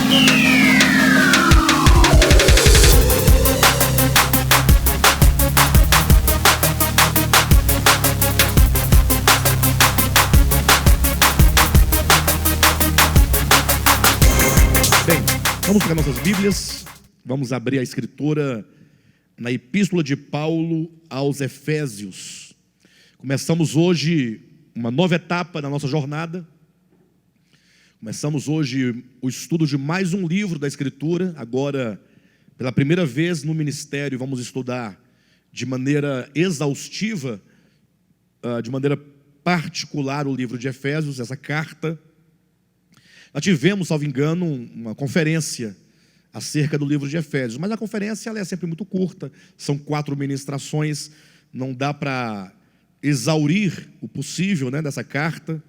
Bem, vamos para nossas Bíblias, vamos abrir a Escritura na Epístola de Paulo aos Efésios. Começamos hoje uma nova etapa na nossa jornada. Começamos hoje o estudo de mais um livro da Escritura. Agora, pela primeira vez no ministério, vamos estudar de maneira exaustiva, de maneira particular, o livro de Efésios, essa carta. Nós tivemos, salvo engano, uma conferência acerca do livro de Efésios, mas a conferência ela é sempre muito curta, são 4 ministrações, não dá para exaurir o possível, dessa carta,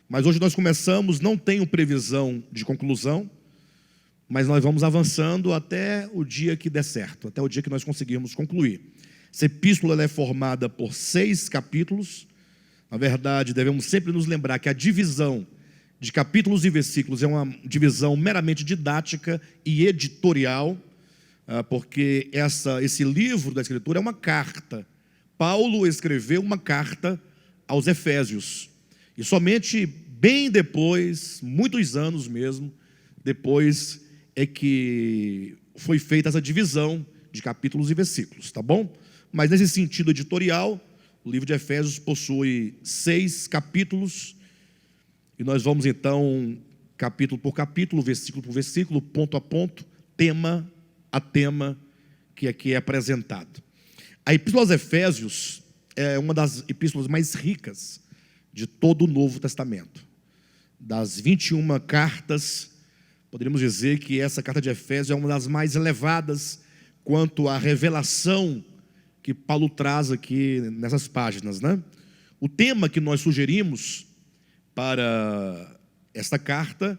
mas hoje nós começamos, não tenho previsão de conclusão, mas nós vamos avançando até o dia que der certo, até o dia que nós conseguirmos concluir. Essa epístola ela é formada por 6 capítulos, na verdade devemos sempre nos lembrar que a divisão de capítulos e versículos é uma divisão meramente didática e editorial, porque esse livro da Escritura é uma carta. Paulo escreveu uma carta aos Efésios, e somente bem depois, muitos anos mesmo, depois é que foi feita essa divisão de capítulos e versículos, tá bom? Mas nesse sentido editorial, o livro de Efésios possui 6 capítulos, e nós vamos então, capítulo por capítulo, versículo por versículo, ponto a ponto, tema a tema que aqui é apresentado. A Epístola aos Efésios é uma das epístolas mais ricas de todo o Novo Testamento. Das 21 cartas, poderíamos dizer que essa carta de Efésios é uma das mais elevadas quanto à revelação que Paulo traz aqui nessas páginas, O tema que nós sugerimos para esta carta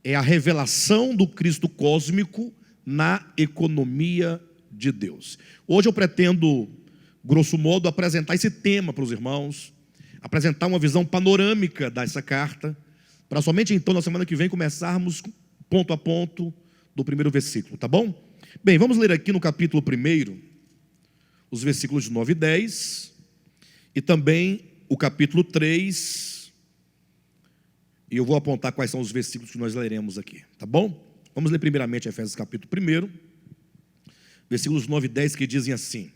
é a revelação do Cristo cósmico na economia de Deus. Hoje eu pretendo, grosso modo, apresentar esse tema para os irmãos, apresentar uma visão panorâmica dessa carta, para somente então na semana que vem começarmos ponto a ponto do primeiro versículo, tá bom? Bem, vamos ler aqui no capítulo 1, os versículos de 9 e 10, e também o capítulo 3, e eu vou apontar quais são os versículos que nós leremos aqui, tá bom? Vamos ler primeiramente Efésios capítulo 1, versículos 9 e 10, que dizem assim: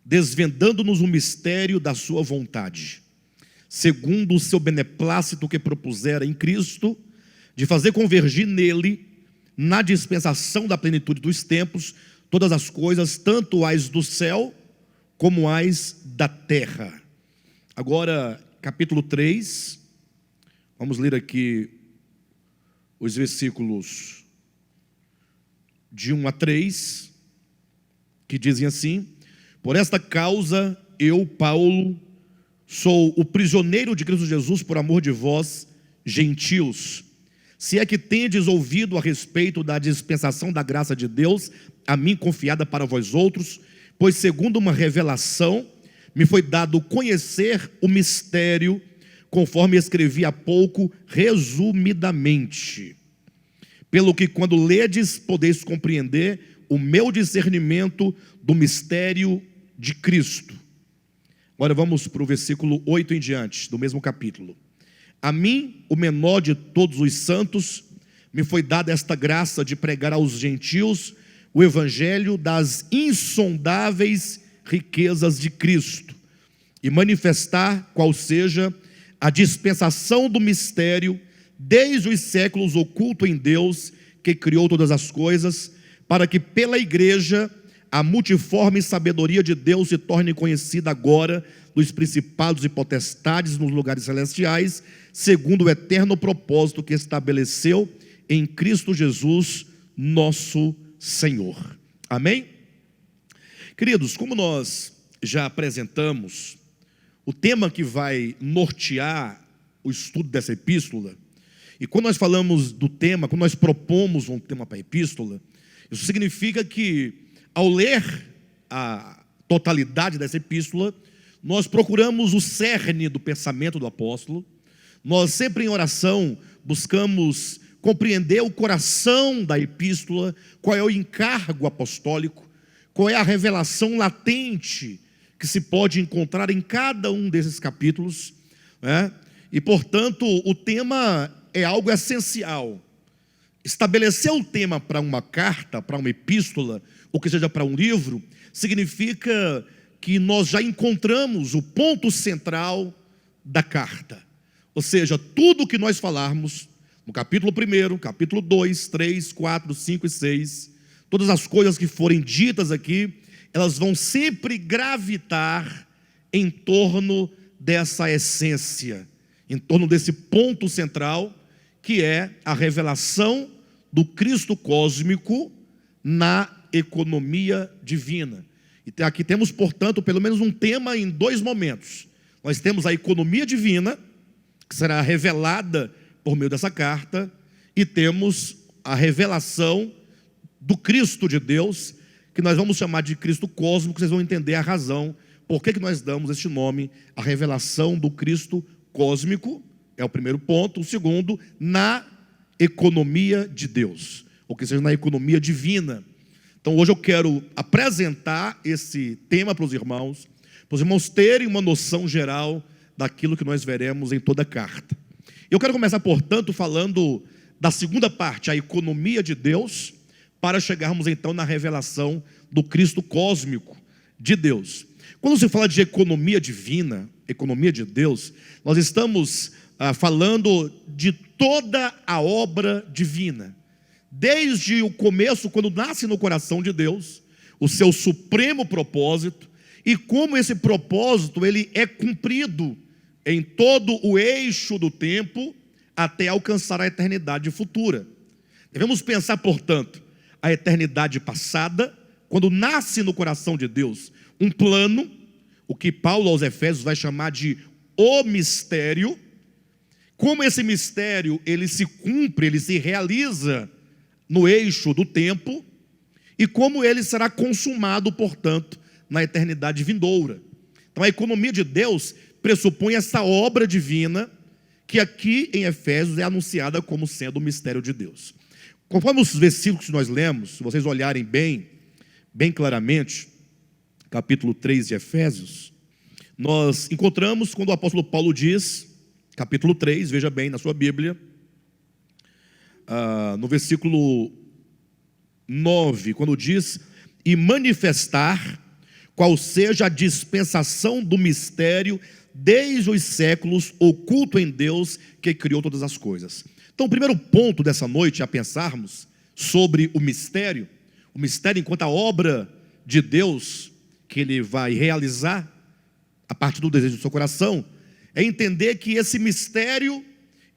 desvendando-nos o mistério da sua vontade, segundo o seu beneplácito que propusera em Cristo, de fazer convergir nele, na dispensação da plenitude dos tempos, todas as coisas, tanto as do céu, como as da terra. Agora, capítulo 3, vamos ler aqui os versículos de 1 a 3, que dizem assim: por esta causa, eu, Paulo, sou o prisioneiro de Cristo Jesus por amor de vós, gentios, se é que tendes ouvido a respeito da dispensação da graça de Deus, a mim confiada para vós outros, pois segundo uma revelação, me foi dado conhecer o mistério, conforme escrevi há pouco, resumidamente. Pelo que quando ledes, podeis compreender o meu discernimento do mistério de Cristo. Agora vamos para o versículo 8 em diante, do mesmo capítulo. A mim, o menor de todos os santos, me foi dada esta graça de pregar aos gentios o evangelho das insondáveis riquezas de Cristo, e manifestar qual seja a dispensação do mistério, desde os séculos oculto em Deus, que criou todas as coisas, para que pela igreja a multiforme sabedoria de Deus se torne conhecida agora dos principados e potestades nos lugares celestiais, segundo o eterno propósito que estabeleceu em Cristo Jesus, nosso Senhor. Amém? Queridos, como nós já apresentamos, o tema que vai nortear o estudo dessa epístola, e quando nós falamos do tema, quando nós propomos um tema para a epístola, isso significa que, ao ler a totalidade dessa epístola, nós procuramos o cerne do pensamento do apóstolo, nós sempre em oração buscamos compreender o coração da epístola, qual é o encargo apostólico, qual é a revelação latente que se pode encontrar em cada um desses capítulos, né? E, portanto, o tema é algo essencial. Estabelecer o tema para uma carta, para uma epístola, ou que seja para um livro, significa que nós já encontramos o ponto central da carta. Ou seja, tudo que nós falarmos no capítulo 1, capítulo 2, 3, 4, 5 e 6, todas as coisas que forem ditas aqui, elas vão sempre gravitar em torno dessa essência, em torno desse ponto central, que é a revelação do Cristo cósmico na economia divina. E aqui temos, portanto, pelo menos um tema em dois momentos. Nós temos a economia divina, que será revelada por meio dessa carta, e temos a revelação do Cristo de Deus, que nós vamos chamar de Cristo cósmico. Vocês vão entender a razão por que nós damos este nome, a revelação do Cristo cósmico, é o primeiro ponto. O segundo, na economia de Deus, ou que seja, na economia divina. Então hoje eu quero apresentar esse tema para os irmãos terem uma noção geral daquilo que nós veremos em toda a carta. Eu quero começar, portanto, falando da segunda parte, a economia de Deus, para chegarmos então na revelação do Cristo cósmico de Deus. Quando se fala de economia divina, economia de Deus, nós estamos falando de toda a obra divina, desde o começo, quando nasce no coração de Deus, o seu supremo propósito, e como esse propósito ele é cumprido em todo o eixo do tempo, até alcançar a eternidade futura. Devemos pensar, portanto, a eternidade passada, quando nasce no coração de Deus um plano, o que Paulo aos Efésios vai chamar de o mistério, como esse mistério ele se cumpre, ele se realiza no eixo do tempo, e como ele será consumado, portanto, na eternidade vindoura. Então a economia de Deus pressupõe essa obra divina, que aqui em Efésios é anunciada como sendo o mistério de Deus. Conforme os versículos que nós lemos, se vocês olharem bem claramente, capítulo 3 de Efésios, nós encontramos quando o apóstolo Paulo diz, capítulo 3, veja bem na sua Bíblia, no versículo 9, quando diz: e manifestar qual seja a dispensação do mistério desde os séculos, oculto em Deus que criou todas as coisas. Então o primeiro ponto dessa noite a pensarmos sobre o mistério enquanto a obra de Deus que Ele vai realizar a partir do desejo do seu coração, é entender que esse mistério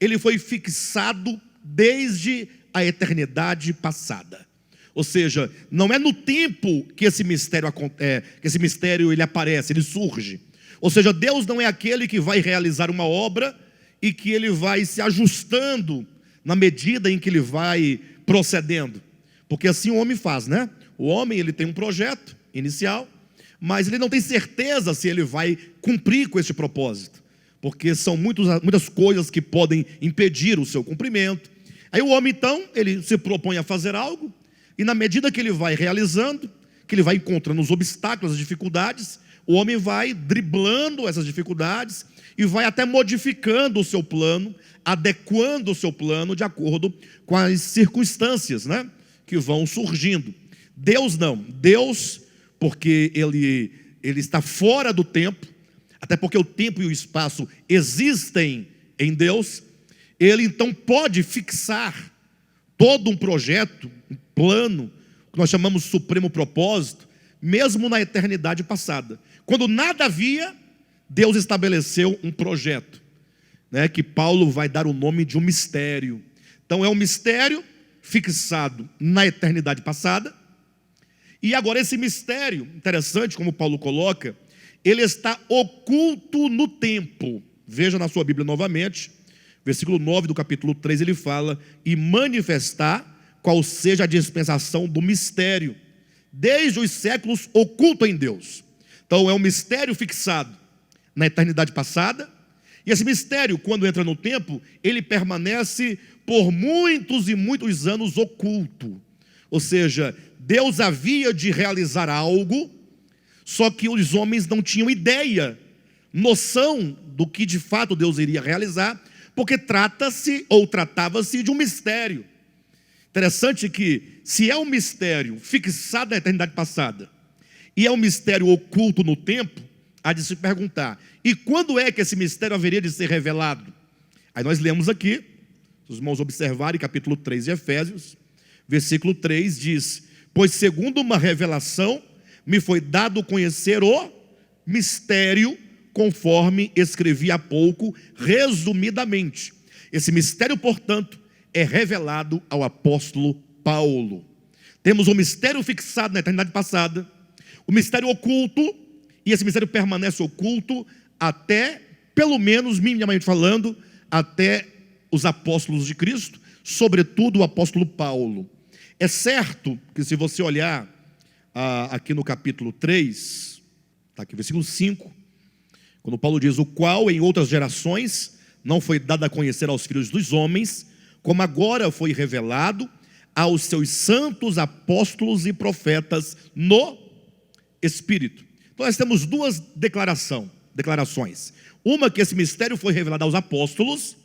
ele foi fixado desde a eternidade passada. Ou seja, não é no tempo que esse mistério ele aparece, ele surge. Ou seja, Deus não é aquele que vai realizar uma obra e que ele vai se ajustando na medida em que ele vai procedendo. Porque assim o homem faz, né? O homem ele tem um projeto inicial, mas ele não tem certeza se ele vai cumprir com esse propósito, porque são muitas coisas que podem impedir o seu cumprimento. Aí o homem então, ele se propõe a fazer algo, e na medida que ele vai realizando, que ele vai encontrando os obstáculos, as dificuldades, o homem vai driblando essas dificuldades e vai até modificando o seu plano, adequando o seu plano de acordo com as circunstâncias, né, que vão surgindo. Deus não. Deus, porque ele está fora do tempo, até porque o tempo e o espaço existem em Deus, ele então pode fixar todo um projeto, um plano, que nós chamamos de supremo propósito, mesmo na eternidade passada. Quando nada havia, Deus estabeleceu um projeto, né, que Paulo vai dar o nome de um mistério. Então é um mistério fixado na eternidade passada, e agora esse mistério, interessante como Paulo coloca, ele está oculto no tempo. Veja na sua Bíblia novamente, versículo 9 do capítulo 3, ele fala: e manifestar qual seja a dispensação do mistério, desde os séculos oculto em Deus. Então é um mistério fixado na eternidade passada, E esse mistério, quando entra no tempo, ele permanece por muitos e muitos anos oculto. Ou seja, Deus havia de realizar algo, só que os homens não tinham ideia, noção do que de fato Deus iria realizar, porque trata-se ou tratava-se de um mistério. Interessante que, se é um mistério fixado na eternidade passada, e é um mistério oculto no tempo, há de se perguntar, e quando é que esse mistério haveria de ser revelado? Aí nós lemos aqui, se os irmãos observarem, capítulo 3 de Efésios, versículo 3 diz: pois segundo uma revelação, me foi dado conhecer o mistério, conforme escrevi há pouco, resumidamente. Esse mistério, portanto, é revelado ao apóstolo Paulo. Temos um mistério fixado na eternidade passada, o mistério oculto, e esse mistério permanece oculto até, pelo menos, minimamente falando, até os apóstolos de Cristo, sobretudo o apóstolo Paulo. É certo que, se você olhar aqui no capítulo 3, está aqui, versículo 5, quando Paulo diz: o qual em outras gerações não foi dado a conhecer aos filhos dos homens, como agora foi revelado aos seus santos apóstolos e profetas no Espírito. Então nós temos duas declarações. Uma, que esse mistério foi revelado aos apóstolos,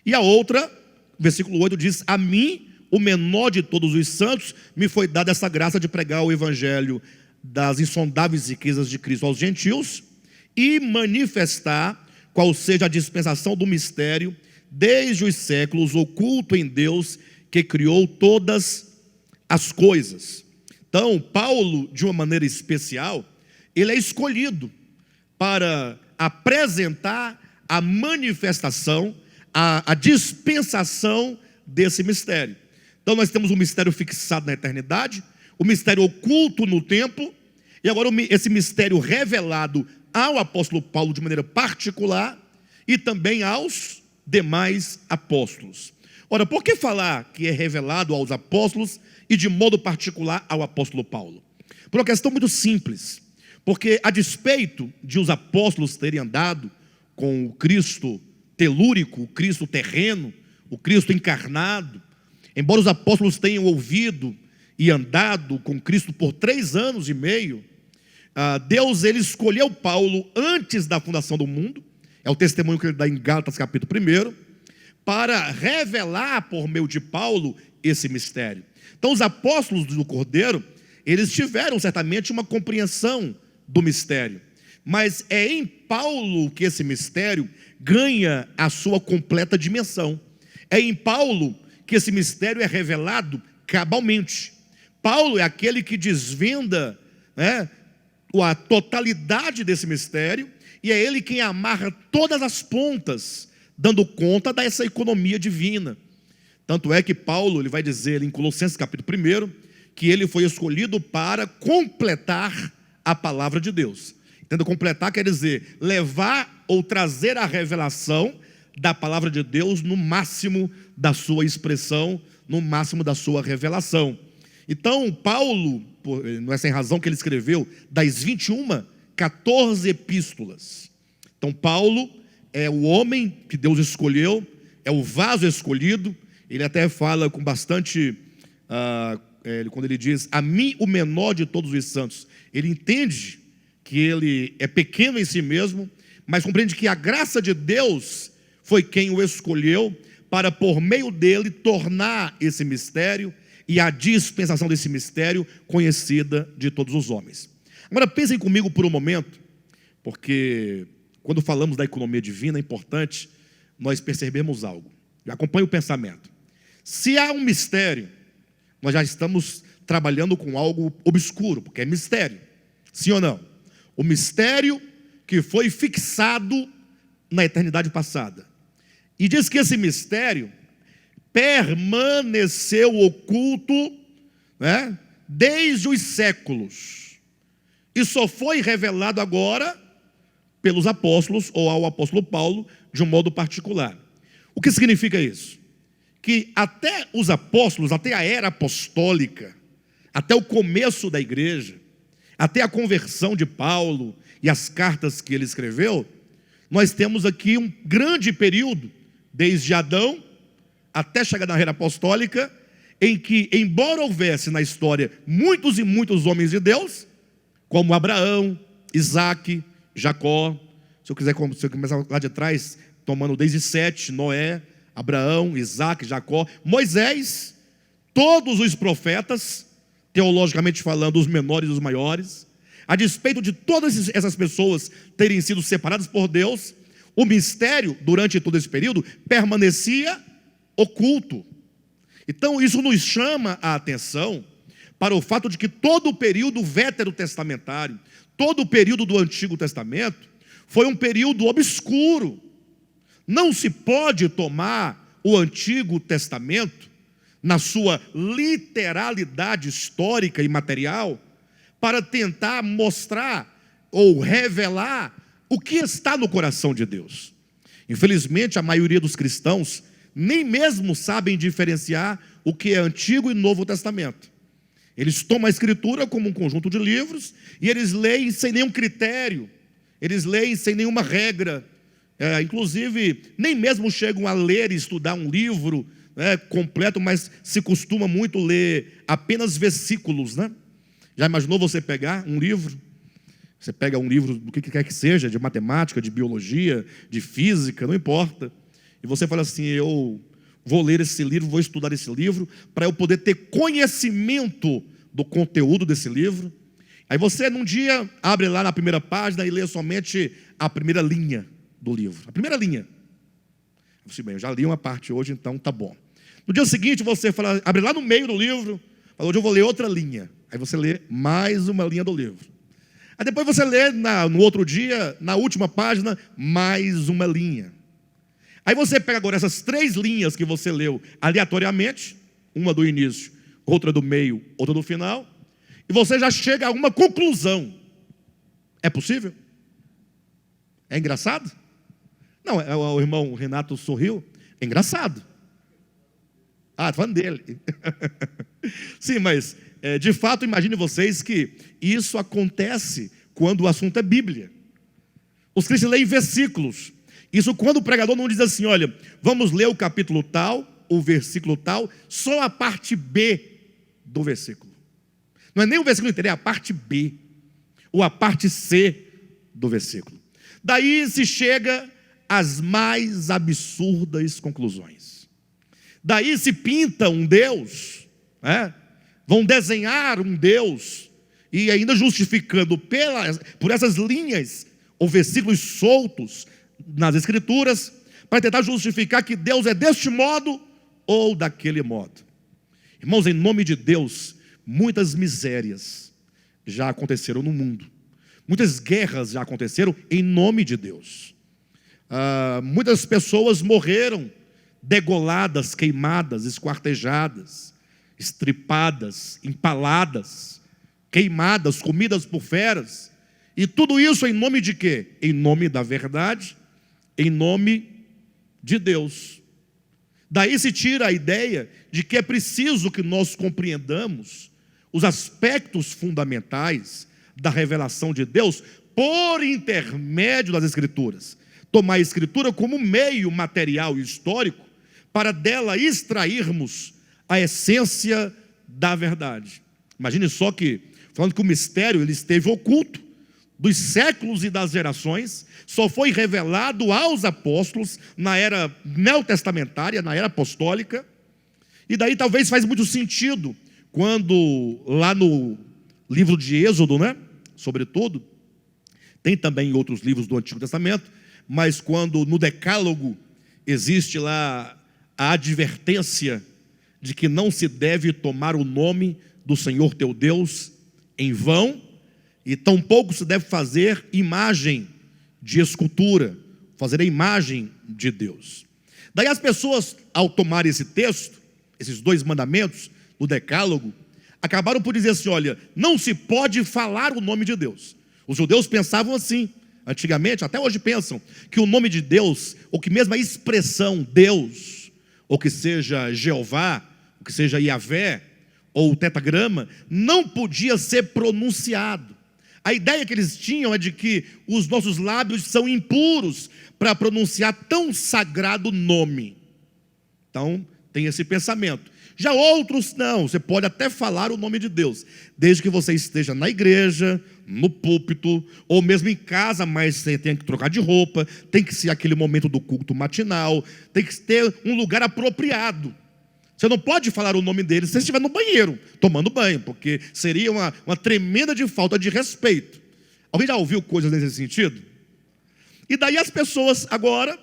e a outra, versículo 8 diz: a mim, o menor de todos os santos, me foi dada essa graça de pregar o evangelho das insondáveis riquezas de Cristo aos gentios, e manifestar qual seja a dispensação do mistério, desde os séculos, oculto em Deus, que criou todas as coisas. Então, Paulo, de uma maneira especial, ele é escolhido para apresentar a manifestação, a dispensação desse mistério. Então nós temos um mistério fixado na eternidade, o mistério oculto no tempo, e agora esse mistério revelado ao apóstolo Paulo de maneira particular, e também aos demais apóstolos. Ora, por que falar que é revelado aos apóstolos e de modo particular ao apóstolo Paulo? Por uma questão muito simples, porque a despeito de os apóstolos terem andado com o Cristo telúrico, o Cristo terreno, o Cristo encarnado, embora os apóstolos tenham ouvido e andado com Cristo por 3 anos e meio, Deus, ele escolheu Paulo antes da fundação do mundo, é o testemunho que ele dá em Gálatas capítulo 1, para revelar por meio de Paulo esse mistério. Então os apóstolos do Cordeiro, eles tiveram certamente uma compreensão do mistério, mas é em Paulo que esse mistério ganha a sua completa dimensão. É em Paulo que esse mistério é revelado cabalmente. Paulo é aquele que desvenda, a totalidade desse mistério, e é ele quem amarra todas as pontas, dando conta dessa economia divina. Tanto é que Paulo, ele vai dizer em Colossenses capítulo 1, que ele foi escolhido para completar a palavra de Deus. Entenda, completar quer dizer levar ou trazer a revelação da palavra de Deus no máximo da sua expressão, no máximo da sua revelação. Então, Paulo, não é sem razão que ele escreveu das 21, 14 epístolas. Então, Paulo é o homem que Deus escolheu, é o vaso escolhido. Ele até fala com bastante, quando ele diz, a mim o menor de todos os santos. Ele entende que ele é pequeno em si mesmo, mas compreende que a graça de Deus foi quem o escolheu para, por meio dele, tornar esse mistério e a dispensação desse mistério conhecida de todos os homens. Agora pensem comigo por um momento, porque quando falamos da economia divina é importante nós percebermos algo. Acompanhe o pensamento. Se há um mistério, nós já estamos trabalhando com algo obscuro, porque é mistério. Sim ou não? O mistério que foi fixado na eternidade passada. E diz que esse mistério permaneceu oculto, desde os séculos. E só foi revelado agora pelos apóstolos, ou ao apóstolo Paulo, de um modo particular. O que significa isso? Que até os apóstolos, até a era apostólica, até o começo da igreja, até a conversão de Paulo e as cartas que ele escreveu, Nós temos aqui um grande período, desde Adão até chegar na era apostólica, em que, embora houvesse na história muitos e muitos homens de Deus, como Abraão, Isaac, Jacó, se eu começar lá de trás, tomando desde Sete, Noé, Abraão, Isaac, Jacó, Moisés, todos os profetas, teologicamente falando, os menores e os maiores, a despeito de todas essas pessoas terem sido separadas por Deus, o mistério, durante todo esse período, permanecia oculto. Então isso nos chama a atenção para o fato de que todo o período veterotestamentário, todo o período do Antigo Testamento, foi um período obscuro. Não se pode tomar o Antigo Testamento, na sua literalidade histórica e material, para tentar mostrar ou revelar o que está no coração de Deus. Infelizmente, a maioria dos cristãos nem mesmo sabem diferenciar o que é Antigo e Novo Testamento. Eles tomam a Escritura como um conjunto de livros e eles leem sem nenhum critério, eles leem sem nenhuma regra, inclusive nem mesmo chegam a ler e estudar um livro completo, mas se costuma muito ler apenas versículos, né? Já imaginou você pegar um livro? Você pega um livro do que quer que seja, de matemática, de biologia, de física, não importa, e você fala assim: eu vou ler esse livro, vou estudar esse livro, para eu poder ter conhecimento do conteúdo desse livro. Aí você num dia abre lá na primeira página e lê somente a primeira linha do livro, a primeira linha. Eu disse: bem, eu já li uma parte hoje, então tá bom. No dia seguinte você fala, abre lá no meio do livro, fala: hoje eu vou ler outra linha. Aí você lê mais uma linha do livro. Aí depois você lê no outro dia, na última página, mais uma linha. Aí você pega agora essas 3 linhas que você leu aleatoriamente, uma do início, outra do meio, outra do final, e você já chega a uma conclusão. É possível? É engraçado? Não, o irmão Renato sorriu. É engraçado. Ah, estou falando dele. Sim, mas de fato, imagine vocês que isso acontece quando o assunto é Bíblia. Os cristãos leem versículos. Isso quando o pregador não diz assim: olha, vamos ler o capítulo tal, o versículo tal, só a parte B do versículo. Não é nem o versículo inteiro, é a parte B, ou a parte C do versículo. Daí se chega às mais absurdas conclusões. Daí se pinta um Deus, vão desenhar um Deus, e ainda justificando por essas linhas, ou versículos soltos nas Escrituras, para tentar justificar que Deus é deste modo ou daquele modo. Irmãos, em nome de Deus, muitas misérias já aconteceram no mundo, muitas guerras já aconteceram em nome de Deus. Muitas pessoas morreram degoladas, queimadas, esquartejadas, estripadas, empaladas, queimadas, comidas por feras. E tudo isso em nome de quê? Em nome da verdade, em nome de Deus. Daí se tira a ideia de que é preciso que nós compreendamos os aspectos fundamentais da revelação de Deus por intermédio das Escrituras. Tomar a Escritura como meio material e histórico para dela extrairmos a essência da verdade. Imagine só que, falando que o mistério ele esteve oculto dos séculos e das gerações, só foi revelado aos apóstolos na era neotestamentária, na era apostólica. E daí talvez faz muito sentido quando lá no livro de Êxodo, sobretudo, tem também outros livros do Antigo Testamento, mas quando no Decálogo existe lá a advertência de que não se deve tomar o nome do Senhor teu Deus em vão, e tampouco se deve fazer imagem de escultura, fazer a imagem de Deus. Daí as pessoas, ao tomar esse texto, esses 2 mandamentos do Decálogo, acabaram por dizer assim: olha, não se pode falar o nome de Deus. Os judeus pensavam assim, antigamente, até hoje pensam, que o nome de Deus, ou que mesmo a expressão Deus, ou que seja Jeová, ou que seja Yahvé, ou o tetragrama, não podia ser pronunciado. A ideia que eles tinham é de que os nossos lábios são impuros para pronunciar tão sagrado nome. Então, tem esse pensamento. Já outros não, você pode até falar o nome de Deus, desde que você esteja na igreja, no púlpito, ou mesmo em casa, mas você tem que trocar de roupa, tem que ser aquele momento do culto matinal, tem que ter um lugar apropriado. Você não pode falar o nome dele se você estiver no banheiro, tomando banho, porque seria uma tremenda de falta de respeito. Alguém já ouviu coisas nesse sentido? E daí as pessoas agora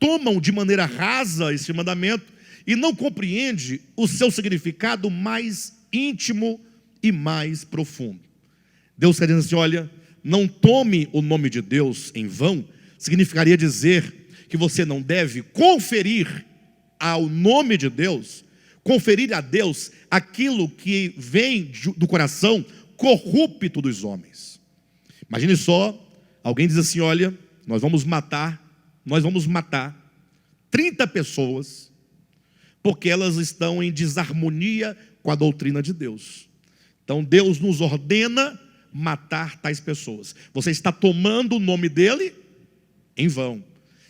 tomam de maneira rasa esse mandamento e não compreendem o seu significado mais íntimo e mais profundo. Deus quer dizer assim, olha, não tome o nome de Deus em vão, significaria dizer que você não deve conferir ao nome de Deus, conferir a Deus aquilo que vem do coração corrupto dos homens. Imagine só, alguém diz assim, olha, nós vamos matar 30 pessoas, porque elas estão em desarmonia com a doutrina de Deus. Então Deus nos ordena matar tais pessoas. Você está tomando o nome dele em vão,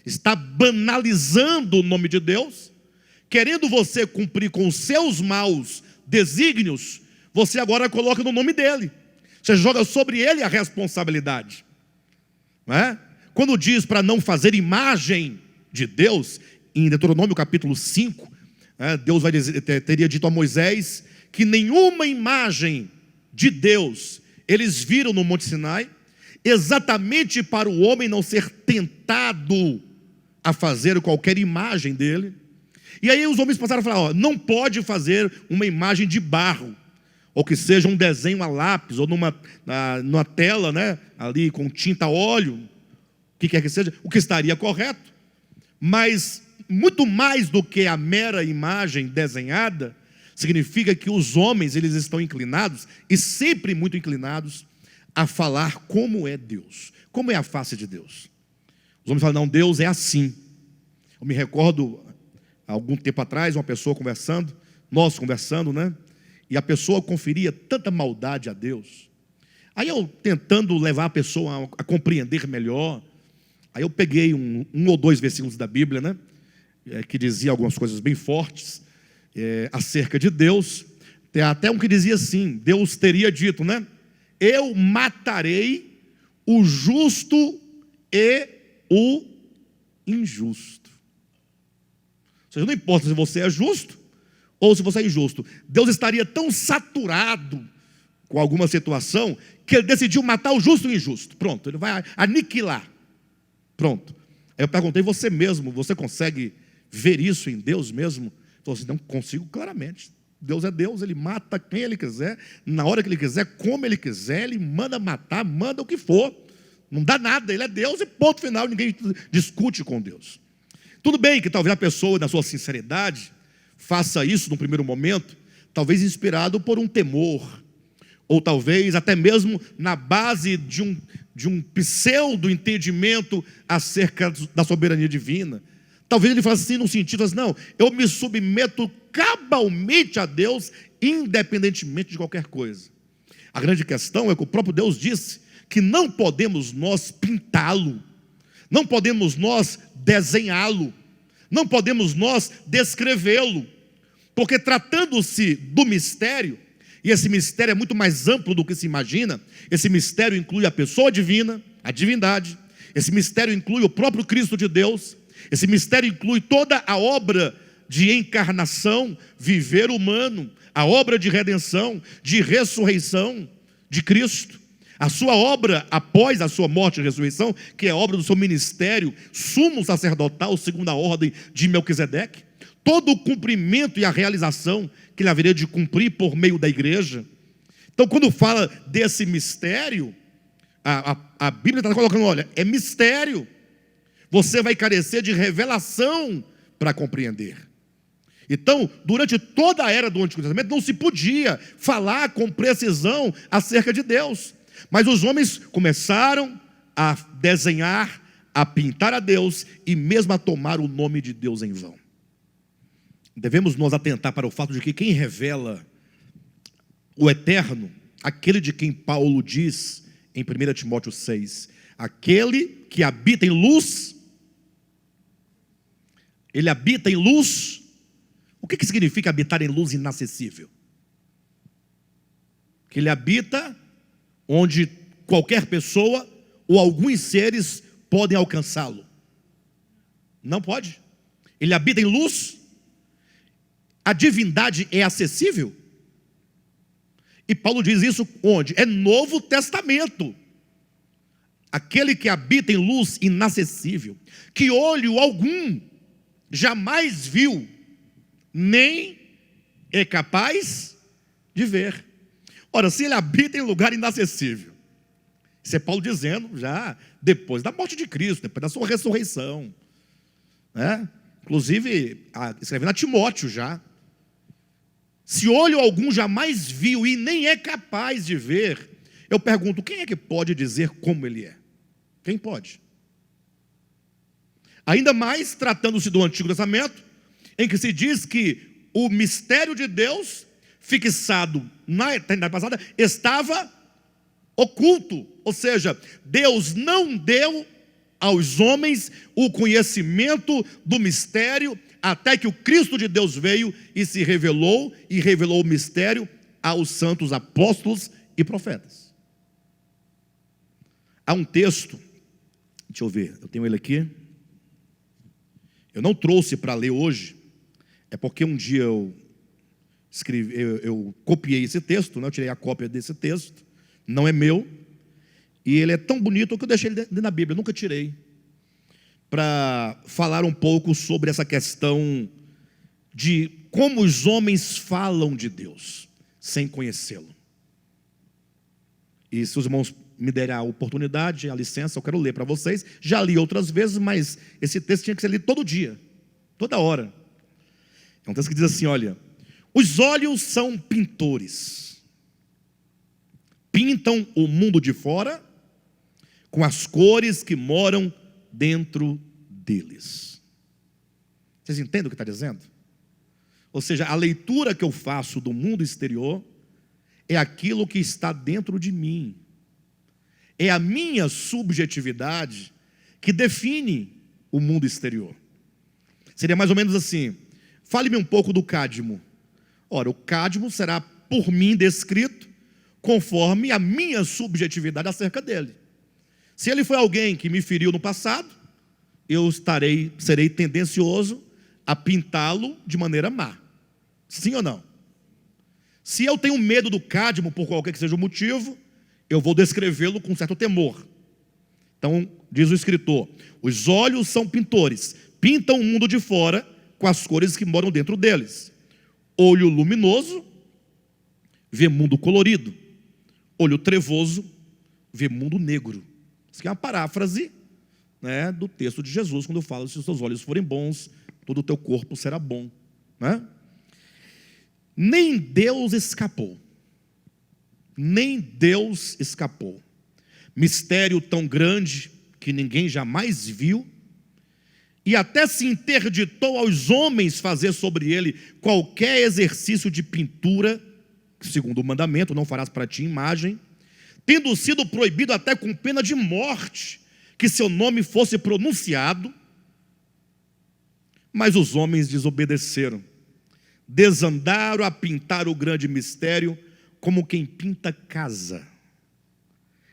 está banalizando o nome de Deus, querendo você cumprir com os seus maus desígnios, você agora coloca no nome dele, você joga sobre ele a responsabilidade, não é? Quando diz para não fazer imagem de Deus, em Deuteronômio capítulo 5, Deus teria dito a Moisés que nenhuma imagem de Deus eles viram no Monte Sinai, exatamente para o homem não ser tentado a fazer qualquer imagem dele. E aí os homens passaram a falar, não pode fazer uma imagem de barro, ou que seja um desenho a lápis, ou numa tela, né, ali com tinta a óleo, o que quer que seja, o que estaria correto. Mas muito mais do que a mera imagem desenhada, significa que os homens eles estão inclinados, e sempre muito inclinados, a falar como é Deus, como é a face de Deus. Os homens falam, não, Deus é assim. Eu me recordo, há algum tempo atrás, uma pessoa conversando, nós conversando, né? E a pessoa conferia tanta maldade a Deus. Aí eu tentando levar a pessoa a compreender melhor, aí eu peguei um ou dois versículos da Bíblia, né? Que dizia algumas coisas bem fortes acerca de Deus. Tem até um que dizia assim, Deus teria dito, né? Eu matarei o justo e o injusto. Ou seja, não importa se você é justo ou se você é injusto, Deus estaria tão saturado com alguma situação que ele decidiu matar o justo e o injusto. Pronto, ele vai aniquilar. Pronto. Aí eu perguntei, você mesmo, você consegue ver isso em Deus mesmo? Ele falou assim, não consigo claramente. Deus é Deus, ele mata quem ele quiser, na hora que ele quiser, como ele quiser, ele manda matar, manda o que for. Não dá nada, ele é Deus e ponto final, ninguém discute com Deus. Tudo bem que talvez a pessoa, na sua sinceridade, faça isso no primeiro momento, talvez inspirado por um temor, ou talvez até mesmo na base de um pseudo entendimento acerca da soberania divina. Talvez ele faça assim no sentido assim, não, eu me submeto cabalmente a Deus, independentemente de qualquer coisa. A grande questão é que o próprio Deus disse que não podemos nós pintá-lo, não podemos nós desenhá-lo, não podemos nós descrevê-lo, porque tratando-se do mistério, e esse mistério é muito mais amplo do que se imagina, esse mistério inclui a pessoa divina, a divindade, esse mistério inclui o próprio Cristo de Deus, esse mistério inclui toda a obra de encarnação, viver humano, a obra de redenção, de ressurreição de Cristo, a sua obra após a sua morte e ressurreição, que é a obra do seu ministério, sumo sacerdotal, segundo a ordem de Melquisedeque, todo o cumprimento e a realização que ele haveria de cumprir por meio da igreja. Então, quando fala desse mistério, a Bíblia está colocando, olha, é mistério, você vai carecer de revelação para compreender. Então, durante toda a era do Antigo Testamento, não se podia falar com precisão acerca de Deus, mas os homens começaram a desenhar, a pintar a Deus e mesmo a tomar o nome de Deus em vão. Devemos nós atentar para o fato de que quem revela o eterno, aquele de quem Paulo diz em 1 Timóteo 6. Aquele que habita em luz, ele habita em luz. O que significa habitar em luz inacessível? Que ele habita onde qualquer pessoa ou alguns seres podem alcançá-lo. Não pode. Ele habita em luz. A divindade é acessível. E Paulo diz isso onde? É Novo Testamento. Aquele que habita em luz inacessível, que olho algum jamais viu, nem é capaz de ver. Ora, se ele habita em lugar inacessível, isso é Paulo dizendo já depois da morte de Cristo, depois da sua ressurreição, né? Inclusive, escrevendo a Timóteo já. Se olho algum jamais viu e nem é capaz de ver, eu pergunto, quem é que pode dizer como ele é? Quem pode? Ainda mais tratando-se do Antigo Testamento, em que se diz que o mistério de Deus, fixado na eternidade passada, estava oculto. Ou seja, Deus não deu aos homens o conhecimento do mistério, até que o Cristo de Deus veio e se revelou, e revelou o mistério aos santos apóstolos e profetas. Há um texto, deixa eu ver, eu tenho ele aqui, eu não trouxe para ler hoje, é porque um dia eu copiei esse texto, né? Eu tirei a cópia desse texto, não é meu, e ele é tão bonito que eu deixei ele dentro da Bíblia, eu nunca tirei, para falar um pouco sobre essa questão de como os homens falam de Deus, sem conhecê-lo. E se os irmãos me derem a oportunidade, a licença, eu quero ler para vocês. Já li outras vezes, mas esse texto tinha que ser lido todo dia, toda hora. É um texto que diz assim, olha: os olhos são pintores, pintam o mundo de fora com as cores que moram dentro deles. Vocês entendem o que está dizendo? Ou seja, a leitura que eu faço do mundo exterior é aquilo que está dentro de mim. É a minha subjetividade que define o mundo exterior. Seria mais ou menos assim: fale-me um pouco do cádmio. Ora, o cádmio será por mim descrito conforme a minha subjetividade acerca dele. Se ele foi alguém que me feriu no passado, eu serei tendencioso a pintá-lo de maneira má. Sim ou não? Se eu tenho medo do cádmio por qualquer que seja o motivo, eu vou descrevê-lo com certo temor. Então, diz o escritor, os olhos são pintores, pintam o mundo de fora com as cores que moram dentro deles. Olho luminoso vê mundo colorido, olho trevoso vê mundo negro. Isso aqui é uma paráfrase, né, do texto de Jesus, quando fala: se os seus olhos forem bons, todo o teu corpo será bom, né? Nem Deus escapou. Nem Deus escapou. Mistério tão grande que ninguém jamais viu, e até se interditou aos homens fazer sobre ele qualquer exercício de pintura, segundo o mandamento, não farás para ti imagem, tendo sido proibido até com pena de morte, que seu nome fosse pronunciado. Mas os homens desobedeceram, desandaram a pintar o grande mistério, como quem pinta casa.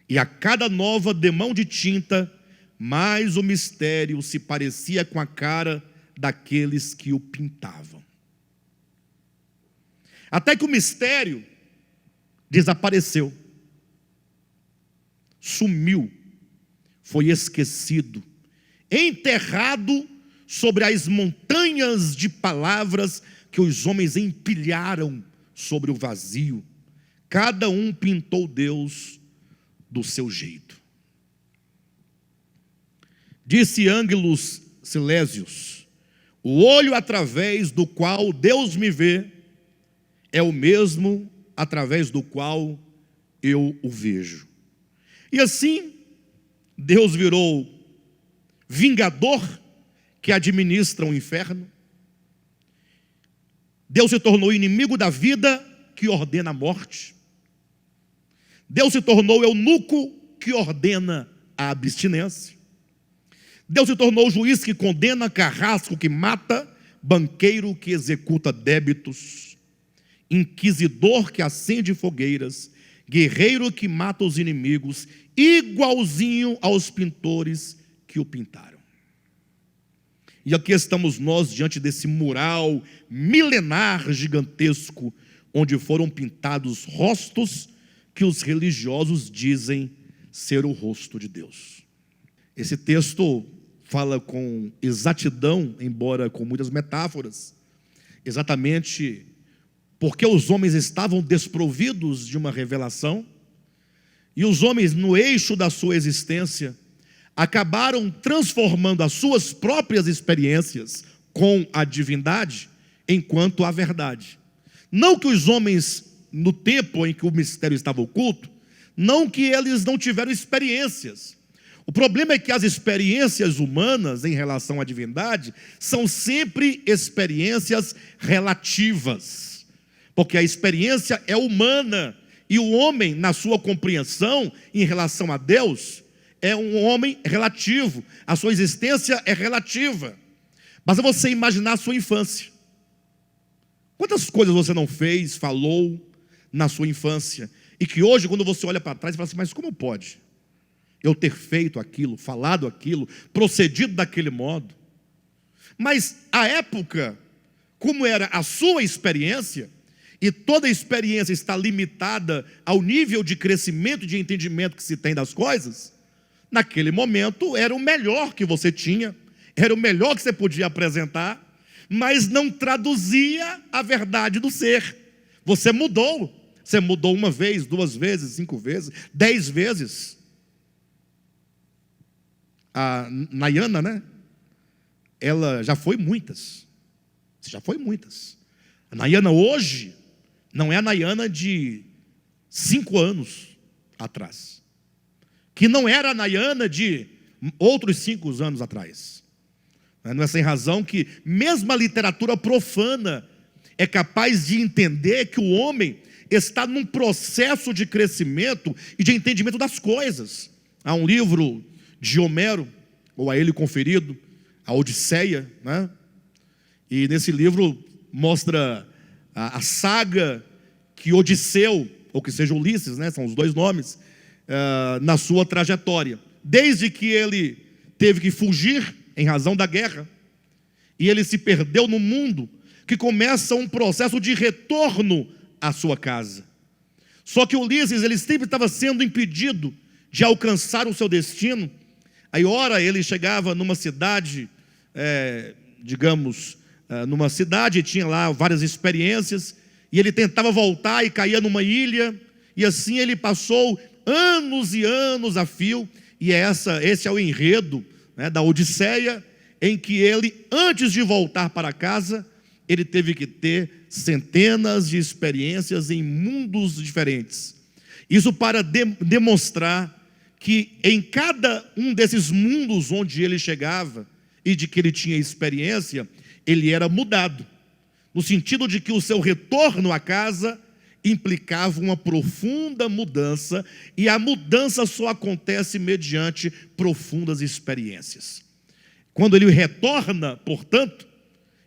E a cada nova demão de tinta, mais o mistério se parecia com a cara daqueles que o pintavam. Até que o mistério desapareceu, sumiu, foi esquecido, enterrado sobre as montanhas de palavras que os homens empilharam sobre o vazio. Cada um pintou Deus do seu jeito. Disse Ângelus Silésios: o olho através do qual Deus me vê é o mesmo através do qual eu o vejo. E assim, Deus virou vingador que administra o inferno. Deus se tornou inimigo da vida que ordena a morte. Deus se tornou eunuco que ordena a abstinência. Deus se tornou juiz que condena, carrasco que mata, banqueiro que executa débitos, inquisidor que acende fogueiras, guerreiro que mata os inimigos, igualzinho aos pintores que o pintaram. E aqui estamos nós diante desse mural milenar gigantesco, onde foram pintados rostos que os religiosos dizem ser o rosto de Deus. Esse texto fala com exatidão, embora com muitas metáforas, exatamente porque os homens estavam desprovidos de uma revelação, e os homens, no eixo da sua existência, acabaram transformando as suas próprias experiências com a divindade enquanto a verdade. Não que os homens, no tempo em que o mistério estava oculto, não que eles não tiveram experiências. O problema é que as experiências humanas em relação à divindade são sempre experiências relativas, porque a experiência é humana, e o homem, na sua compreensão em relação a Deus, é um homem relativo, a sua existência é relativa. Basta você imaginar a sua infância. Quantas coisas você não fez, falou na sua infância, e que hoje, quando você olha para trás, você fala assim: mas como pode eu ter feito aquilo, falado aquilo, procedido daquele modo? Mas a época, como era a sua experiência, e toda experiência está limitada ao nível de crescimento e de entendimento que se tem das coisas, naquele momento era o melhor que você tinha, era o melhor que você podia apresentar, mas não traduzia a verdade do ser. Você mudou uma vez, 2 vezes, 5 vezes, 10 vezes. A Nayana, né? Ela já foi muitas. Você já foi muitas. A Nayana hoje não é a Nayana de 5 anos atrás, que não era a Nayana de outros 5 anos atrás. Não é sem razão que mesmo a literatura profana é capaz de entender que o homem está num processo de crescimento e de entendimento das coisas. Há um livro de Homero, ou a ele conferido, a Odisseia, né? E nesse livro mostra a saga que Odisseu, ou que seja Ulisses, né? São os 2 nomes, na sua trajetória. Desde que ele teve que fugir em razão da guerra, e ele se perdeu no mundo, que começa um processo de retorno à sua casa. Só que Ulisses, ele sempre estava sendo impedido de alcançar o seu destino. Aí ora ele chegava numa cidade, numa cidade, tinha lá várias experiências, e ele tentava voltar e caía numa ilha, e assim ele passou anos e anos a fio, e esse é o enredo, né, da Odisseia, em que ele, antes de voltar para casa, ele teve que ter centenas de experiências em mundos diferentes. Isso para demonstrar que em cada um desses mundos onde ele chegava e de que ele tinha experiência, ele era mudado, no sentido de que o seu retorno à casa implicava uma profunda mudança, e a mudança só acontece mediante profundas experiências. Quando ele retorna, portanto,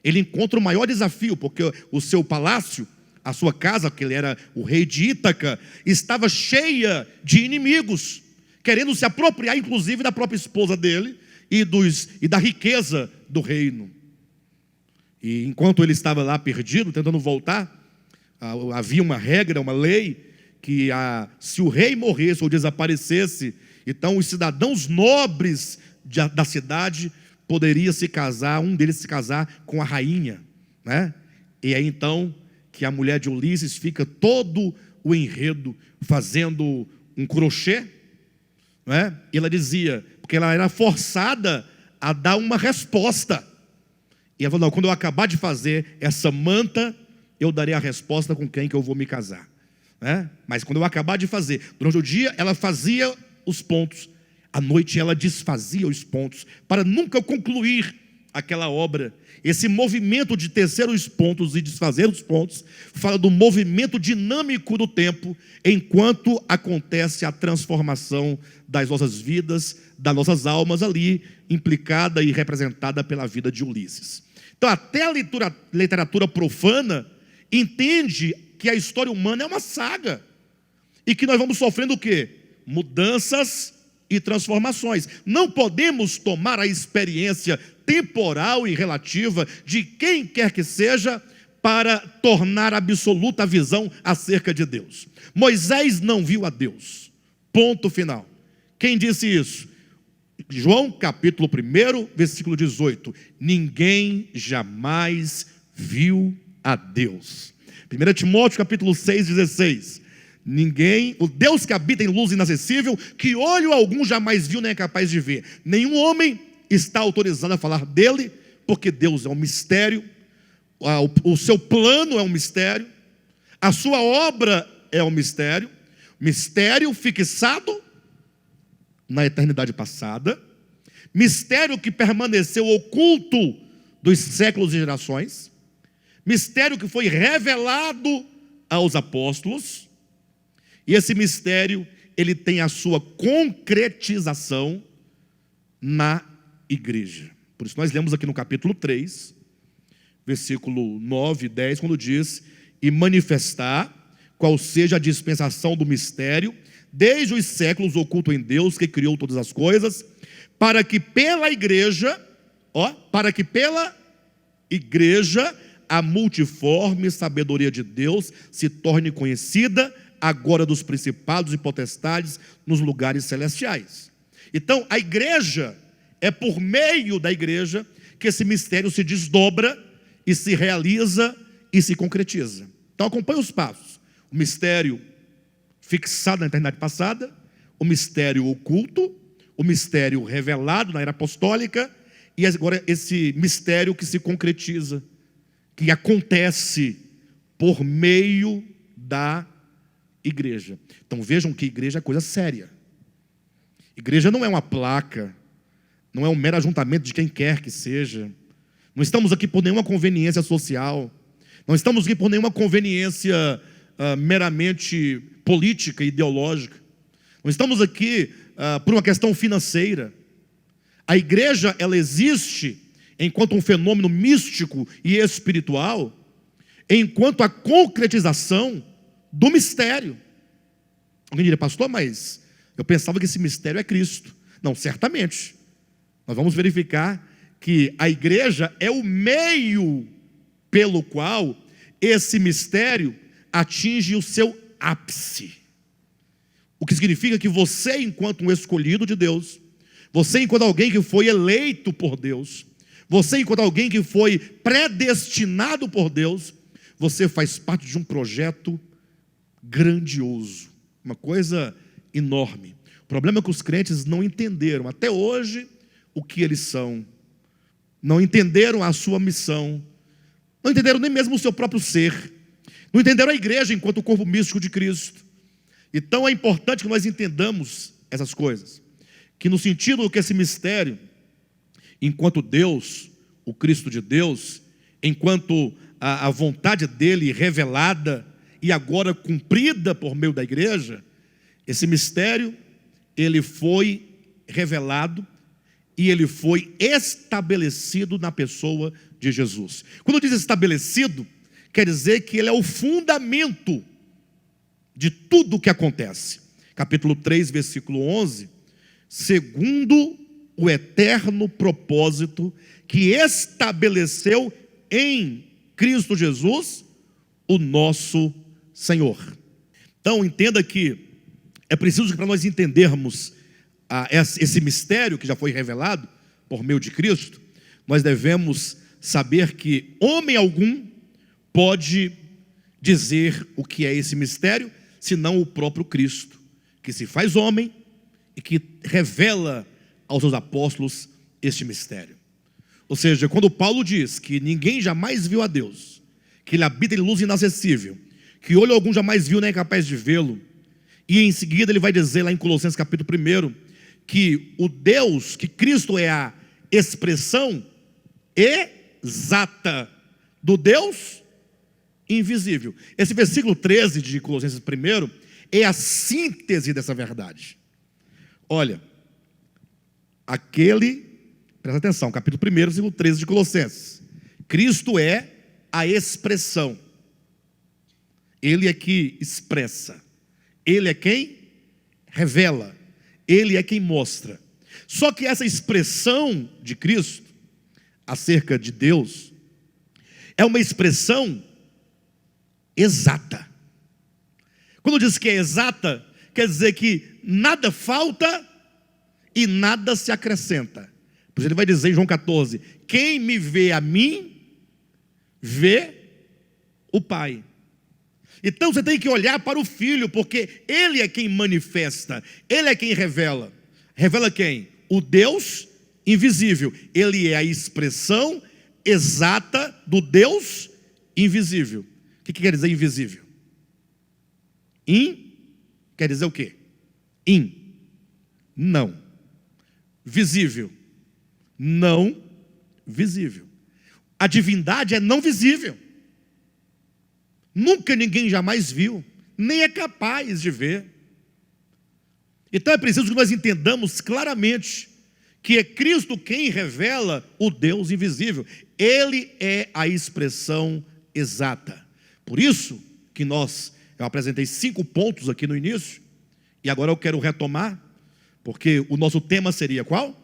ele encontra o maior desafio, porque o seu palácio, a sua casa, que ele era o rei de Ítaca, estava cheia de inimigos, querendo se apropriar inclusive da própria esposa dele e da riqueza do reino. E enquanto ele estava lá perdido, tentando voltar, havia uma regra, uma lei, que se o rei morresse ou desaparecesse, então os cidadãos nobres da cidade poderia se casar, um deles se casar com a rainha, né? E é então que a mulher de Ulisses fica todo o enredo fazendo um crochê, né? E ela dizia, porque ela era forçada a dar uma resposta, e ela falou: não, quando eu acabar de fazer essa manta, eu darei a resposta com quem que eu vou me casar, né? Mas quando eu acabar de fazer, durante o dia ela fazia os pontos, à noite ela desfazia os pontos, para nunca concluir aquela obra. Esse movimento de tecer os pontos e desfazer os pontos fala do movimento dinâmico do tempo, enquanto acontece a transformação das nossas vidas, das nossas almas ali, implicada e representada pela vida de Ulisses. Então até a literatura profana entende que a história humana é uma saga, e que nós vamos sofrendo o quê? Mudanças e transformações. Não podemos tomar a experiência temporal e relativa de quem quer que seja para tornar absoluta a visão acerca de Deus. Moisés não viu a Deus. Ponto final. Quem disse isso? João capítulo 1, versículo 18. Ninguém jamais viu a Deus. 1 Timóteo capítulo 6, 16. O Deus que habita em luz inacessível, que olho algum jamais viu nem é capaz de ver. Nenhum homem está autorizado a falar dele, porque Deus é um mistério, o seu plano é um mistério, a sua obra é um mistério fixado na eternidade passada, mistério que permaneceu oculto dos séculos e gerações, mistério que foi revelado aos apóstolos, e esse mistério, ele tem a sua concretização na igreja. Por isso nós lemos aqui no capítulo 3, versículo 9 e 10, quando diz: e manifestar qual seja a dispensação do mistério, desde os séculos oculto em Deus, que criou todas as coisas, para que pela igreja a multiforme sabedoria de Deus se torne conhecida agora dos principados e potestades nos lugares celestiais. Então a igreja, é por meio da igreja que esse mistério se desdobra e se realiza e se concretiza. Então acompanhe os passos: o mistério fixado na eternidade passada, o mistério oculto, o mistério revelado na era apostólica, e agora esse mistério que se concretiza, que acontece por meio da igreja. Então vejam que igreja é coisa séria. Igreja não é uma placa, não é um mero ajuntamento de quem quer que seja. Não estamos aqui por nenhuma conveniência social, não estamos aqui por nenhuma conveniência meramente política e ideológica, não estamos aqui por uma questão financeira. A igreja, ela existe enquanto um fenômeno místico e espiritual, enquanto a concretização do mistério. Alguém diria: pastor, mas eu pensava que esse mistério é Cristo. Não, certamente. Nós vamos verificar que a igreja é o meio pelo qual esse mistério atinge o seu ápice. O que significa que você, enquanto um escolhido de Deus, você, enquanto alguém que foi eleito por Deus, você, enquanto alguém que foi predestinado por Deus, você faz parte de um projeto grandioso, uma coisa enorme. O problema é que os crentes não entenderam até hoje o que eles são, não entenderam a sua missão, não entenderam nem mesmo o seu próprio ser, não entenderam a igreja enquanto o corpo místico de Cristo. Então é importante que nós entendamos essas coisas, que no sentido que esse mistério, enquanto Deus, o Cristo de Deus, enquanto a vontade dele revelada e agora cumprida por meio da igreja, esse mistério, ele foi revelado e ele foi estabelecido na pessoa de Jesus. Quando diz estabelecido, quer dizer que ele é o fundamento de tudo o que acontece. Capítulo 3, versículo 11: segundo o eterno propósito que estabeleceu em Cristo Jesus, o nosso Senhor. Então entenda que é preciso que, para nós entendermos esse mistério que já foi revelado por meio de Cristo, nós devemos saber que homem algum pode dizer o que é esse mistério, senão o próprio Cristo, que se faz homem e que revela aos seus apóstolos este mistério. Ou seja, quando Paulo diz que ninguém jamais viu a Deus, que ele habita em luz inacessível, que olho algum jamais viu nem é capaz de vê-lo, e em seguida ele vai dizer lá em Colossenses capítulo 1, que o Deus, que Cristo é a expressão exata do Deus invisível. Esse versículo 13 de Colossenses 1 é a síntese dessa verdade. Olha, presta atenção, capítulo 1, versículo 13 de Colossenses. Cristo é a expressão. Ele é que expressa. Ele é quem revela. Ele é quem mostra. Só que essa expressão de Cristo acerca de Deus é uma expressão exata. Quando diz que é exata, quer dizer que nada falta e nada se acrescenta. Por isso ele vai dizer em João 14: quem me vê a mim, vê o Pai. Então você tem que olhar para o Filho, porque Ele é quem manifesta, Ele é quem revela. Revela quem? O Deus invisível. Ele é a expressão exata do Deus invisível. O que quer dizer invisível? Quer dizer o quê? Não. Visível. Não visível. A divindade é não visível. Nunca ninguém jamais viu, nem é capaz de ver. Então é preciso que nós entendamos claramente que é Cristo quem revela o Deus invisível. Ele é a expressão exata. Por isso que eu apresentei 5 pontos aqui no início, e agora eu quero retomar, porque o nosso tema seria qual?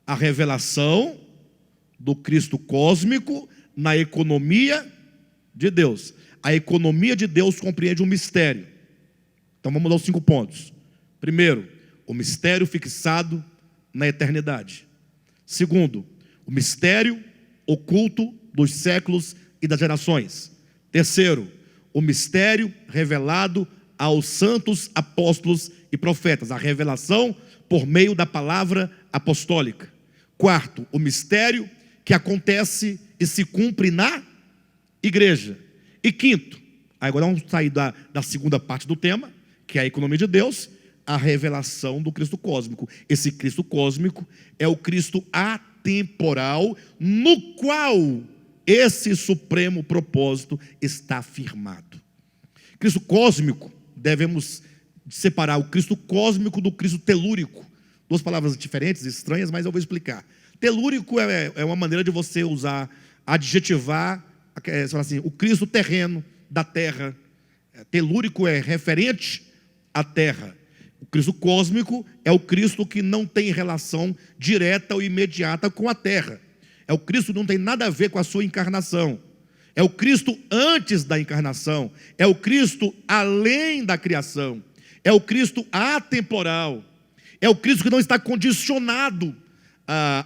A revelação do Cristo cósmico na economia de Deus. A economia de Deus compreende um mistério. Então vamos aos 5 pontos. Primeiro, o mistério fixado na eternidade. Segundo, o mistério oculto dos séculos e das gerações. Terceiro, o mistério revelado aos santos apóstolos e profetas. A revelação por meio da palavra apostólica. Quarto, o mistério que acontece e se cumpre na igreja. E quinto, agora vamos sair da segunda parte do tema, que é a economia de Deus, a revelação do Cristo cósmico. Esse Cristo cósmico é o Cristo atemporal, no qual esse supremo propósito está firmado. Cristo cósmico, devemos separar o Cristo cósmico do Cristo telúrico. 2 palavras diferentes, estranhas, mas eu vou explicar. Telúrico é uma maneira de você usar, adjetivar, assim, o Cristo terreno da terra. Telúrico é referente à terra. O Cristo cósmico é o Cristo que não tem relação direta ou imediata com a terra. É o Cristo que não tem nada a ver com a sua encarnação. É o Cristo antes da encarnação. É o Cristo além da criação. É o Cristo atemporal. É o Cristo que não está condicionado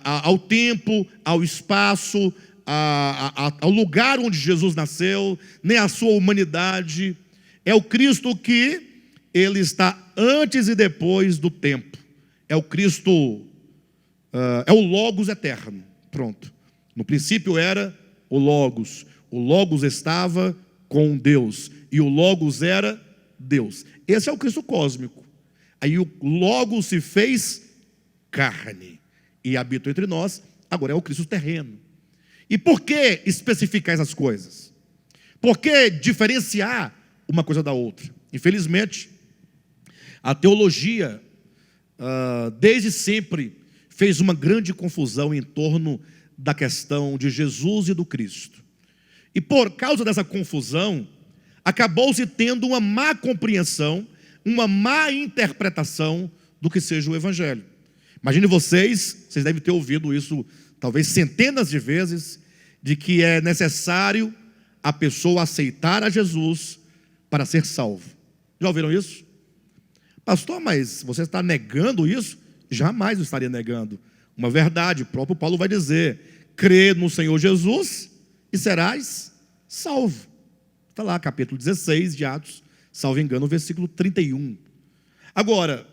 ao tempo, ao espaço, ao lugar onde Jesus nasceu, nem à sua humanidade. É o Cristo que ele está antes e depois do tempo. É o Cristo, é o Logos eterno. Pronto. No princípio era o Logos estava com Deus, e o Logos era Deus. Esse é o Cristo cósmico. Aí o Logos se fez carne e habitou entre nós. Agora é o Cristo terreno. E por que especificar essas coisas? Por que diferenciar uma coisa da outra? Infelizmente, a teologia, desde sempre, fez uma grande confusão em torno da questão de Jesus e do Cristo. E por causa dessa confusão, acabou-se tendo uma má compreensão, uma má interpretação do que seja o Evangelho. Imagine vocês devem ter ouvido isso talvez centenas de vezes, de que é necessário a pessoa aceitar a Jesus para ser salvo. Já ouviram isso? Pastor, mas você está negando isso? Jamais eu estaria negando. Uma verdade, o próprio Paulo vai dizer: crê no Senhor Jesus e serás salvo. Está lá, capítulo 16 de Atos, salvo engano, versículo 31. Agora,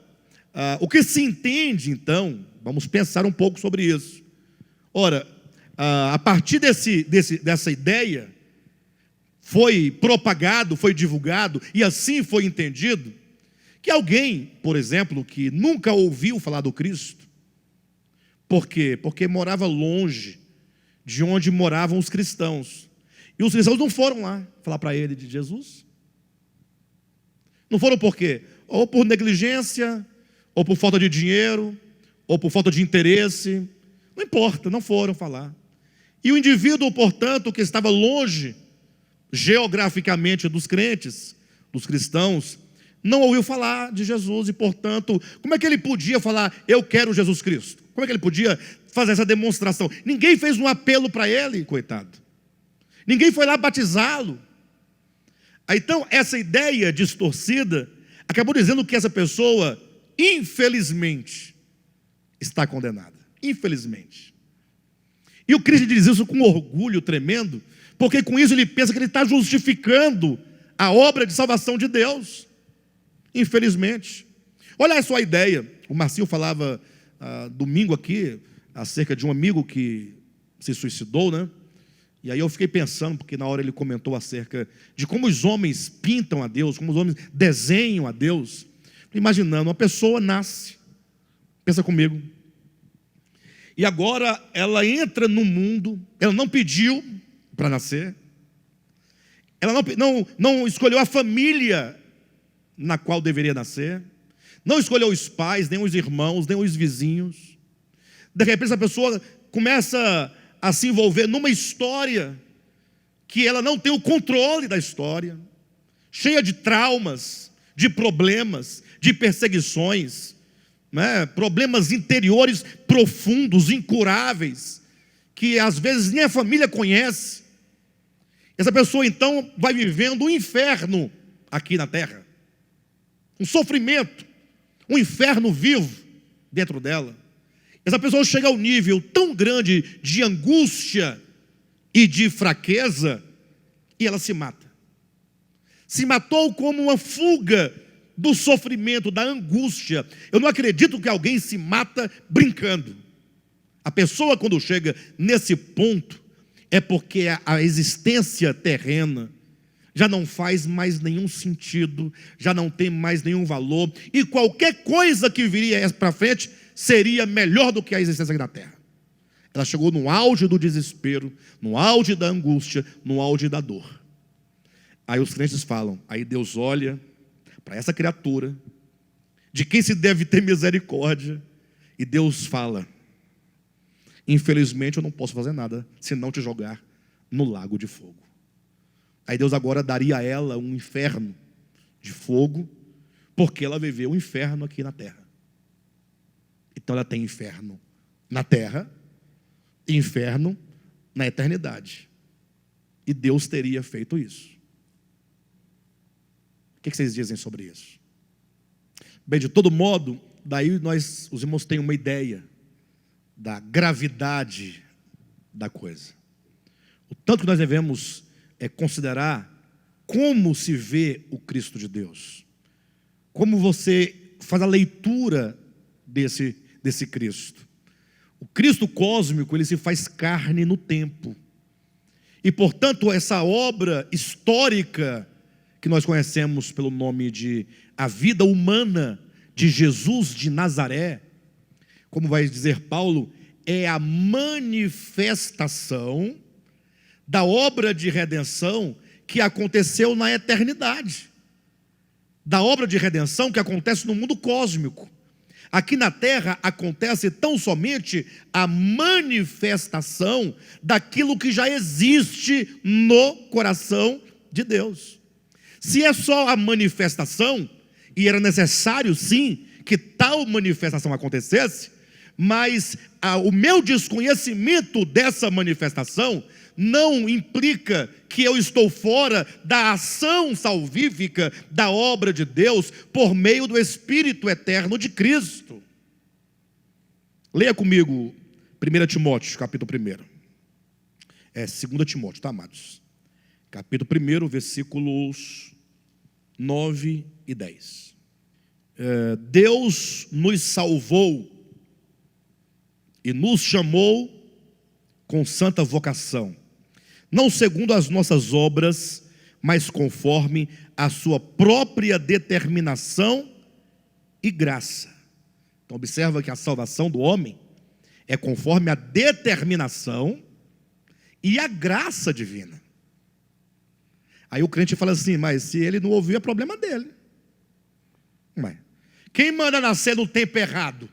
o que se entende então, vamos pensar um pouco sobre isso. Ora, a partir dessa ideia, foi propagado, foi divulgado, e assim foi entendido, que alguém, por exemplo, que nunca ouviu falar do Cristo, por quê? Porque morava longe de onde moravam os cristãos. E os cristãos não foram lá falar para ele de Jesus. Não foram por quê? Ou por negligência, ou por falta de dinheiro, ou por falta de interesse. Não importa, não foram falar. E o indivíduo, portanto, que estava longe geograficamente dos crentes, dos cristãos, não ouviu falar de Jesus e, portanto, como é que ele podia falar, eu quero Jesus Cristo? Como é que ele podia fazer essa demonstração? Ninguém fez um apelo para ele, coitado. Ninguém foi lá batizá-lo. Então, essa ideia distorcida acabou dizendo que essa pessoa, infelizmente, está condenada. Infelizmente. E o Cristo diz isso com orgulho tremendo, porque com isso ele pensa que ele está justificando a obra de salvação de Deus. Infelizmente. Olha só a ideia. O Marcinho falava domingo aqui acerca de um amigo que se suicidou, né? E aí eu fiquei pensando, porque na hora ele comentou acerca de como os homens pintam a Deus, como os homens desenham a Deus. Imaginando, uma pessoa nasce, pensa comigo, e agora ela entra no mundo, ela não pediu para nascer, ela não escolheu a família na qual deveria nascer, não escolheu os pais, nem os irmãos, nem os vizinhos. De repente essa pessoa começa a se envolver numa história que ela não tem o controle da história, cheia de traumas, de problemas, de perseguições, né? Problemas interiores profundos, incuráveis, que às vezes nem a família conhece. Essa pessoa então vai vivendo um inferno aqui na terra, um sofrimento, um inferno vivo dentro dela. Essa pessoa chega ao nível tão grande de angústia e de fraqueza, e ela se mata. Se matou como uma fuga do sofrimento, da angústia. Eu não acredito que alguém se mata brincando. A pessoa, quando chega nesse ponto, é porque a existência terrena já não faz mais nenhum sentido, já não tem mais nenhum valor, e qualquer coisa que viria para frente seria melhor do que a existência aqui na terra. Ela chegou no auge do desespero, no auge da angústia, no auge da dor. Aí os crentes falam, aí Deus olha para essa criatura, de quem se deve ter misericórdia, e Deus fala, infelizmente eu não posso fazer nada, se não te jogar no lago de fogo. Aí Deus agora daria a ela um inferno de fogo, porque ela viveu um inferno aqui na terra. Então ela tem inferno na terra, e inferno na eternidade. E Deus teria feito isso. O que vocês dizem sobre isso? Bem, de todo modo, daí os irmãos têm uma ideia da gravidade da coisa. O tanto que nós devemos considerar como se vê o Cristo de Deus. Como você faz a leitura desse Cristo. O Cristo cósmico, ele se faz carne no tempo. E, portanto, essa obra histórica que nós conhecemos pelo nome de a vida humana de Jesus de Nazaré, como vai dizer Paulo, é a manifestação da obra de redenção que aconteceu na eternidade. Da obra de redenção que acontece no mundo cósmico. Aqui na terra acontece tão somente a manifestação daquilo que já existe no coração de Deus. Se é só a manifestação, e era necessário sim que tal manifestação acontecesse, mas o meu desconhecimento dessa manifestação não implica que eu estou fora da ação salvífica da obra de Deus por meio do Espírito eterno de Cristo. Leia comigo 1 Timóteo, capítulo 1. 2 Timóteo, tá, amados? Capítulo 1, versículos 9 e 10. Deus nos salvou e nos chamou com santa vocação, não segundo as nossas obras, mas conforme a sua própria determinação e graça. Então observa que a salvação do homem é conforme a determinação e a graça divina. Aí o crente fala assim, mas se ele não ouviu, é problema dele. Mas quem manda nascer no tempo errado?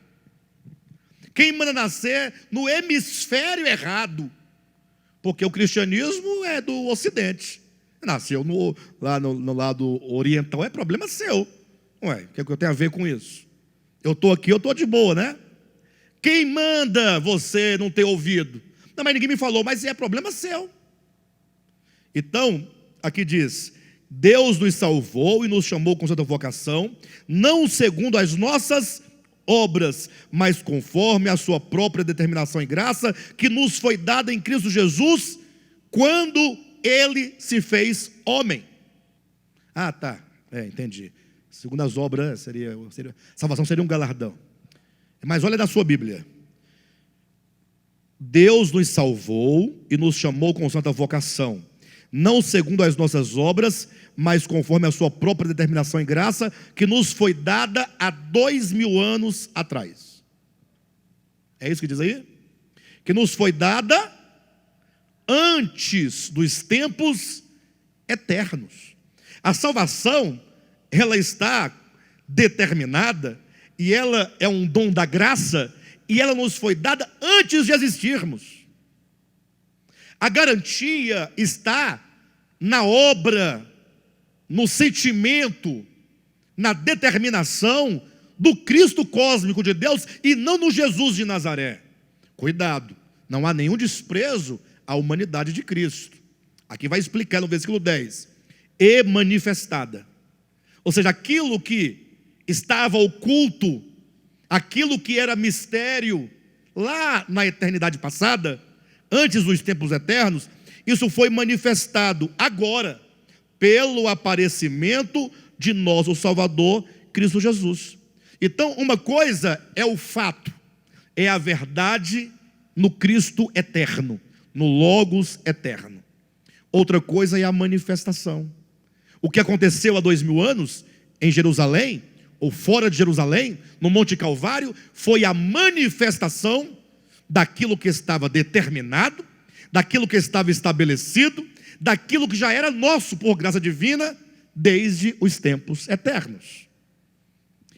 Quem manda nascer no hemisfério errado? Porque o cristianismo é do ocidente. Nasceu lá no lado oriental, é problema seu. Ué, o que eu tenho a ver com isso? Eu estou aqui, eu estou de boa, né? Quem manda você não ter ouvido? Não, mas ninguém me falou, mas é problema seu. Então, aqui diz, Deus nos salvou e nos chamou com santa vocação, não segundo as nossas obras, mas conforme a sua própria determinação e graça, que nos foi dada em Cristo Jesus, quando Ele se fez homem. Ah, tá, entendi. Segundo as obras, salvação seria um galardão. Mas olha na sua Bíblia. Deus nos salvou e nos chamou com santa vocação, não segundo as nossas obras, mas conforme a sua própria determinação e graça, que nos foi dada há 2000 anos atrás. É isso que diz aí? Que nos foi dada antes dos tempos eternos. A salvação, ela está determinada, e ela é um dom da graça, e ela nos foi dada antes de existirmos. A garantia está na obra, no sentimento, na determinação do Cristo cósmico de Deus e não no Jesus de Nazaré. Cuidado, não há nenhum desprezo à humanidade de Cristo. Aqui vai explicar no versículo 10. E manifestada. Ou seja, aquilo que estava oculto, aquilo que era mistério lá na eternidade passada, antes dos tempos eternos, isso foi manifestado agora, pelo aparecimento de nosso Salvador, Cristo Jesus. Então, uma coisa é o fato, é a verdade no Cristo eterno, no Logos eterno. Outra coisa é a manifestação. O que aconteceu há 2000 anos em Jerusalém, ou fora de Jerusalém, no Monte Calvário, foi a manifestação daquilo que estava determinado, daquilo que estava estabelecido, daquilo que já era nosso por graça divina, desde os tempos eternos.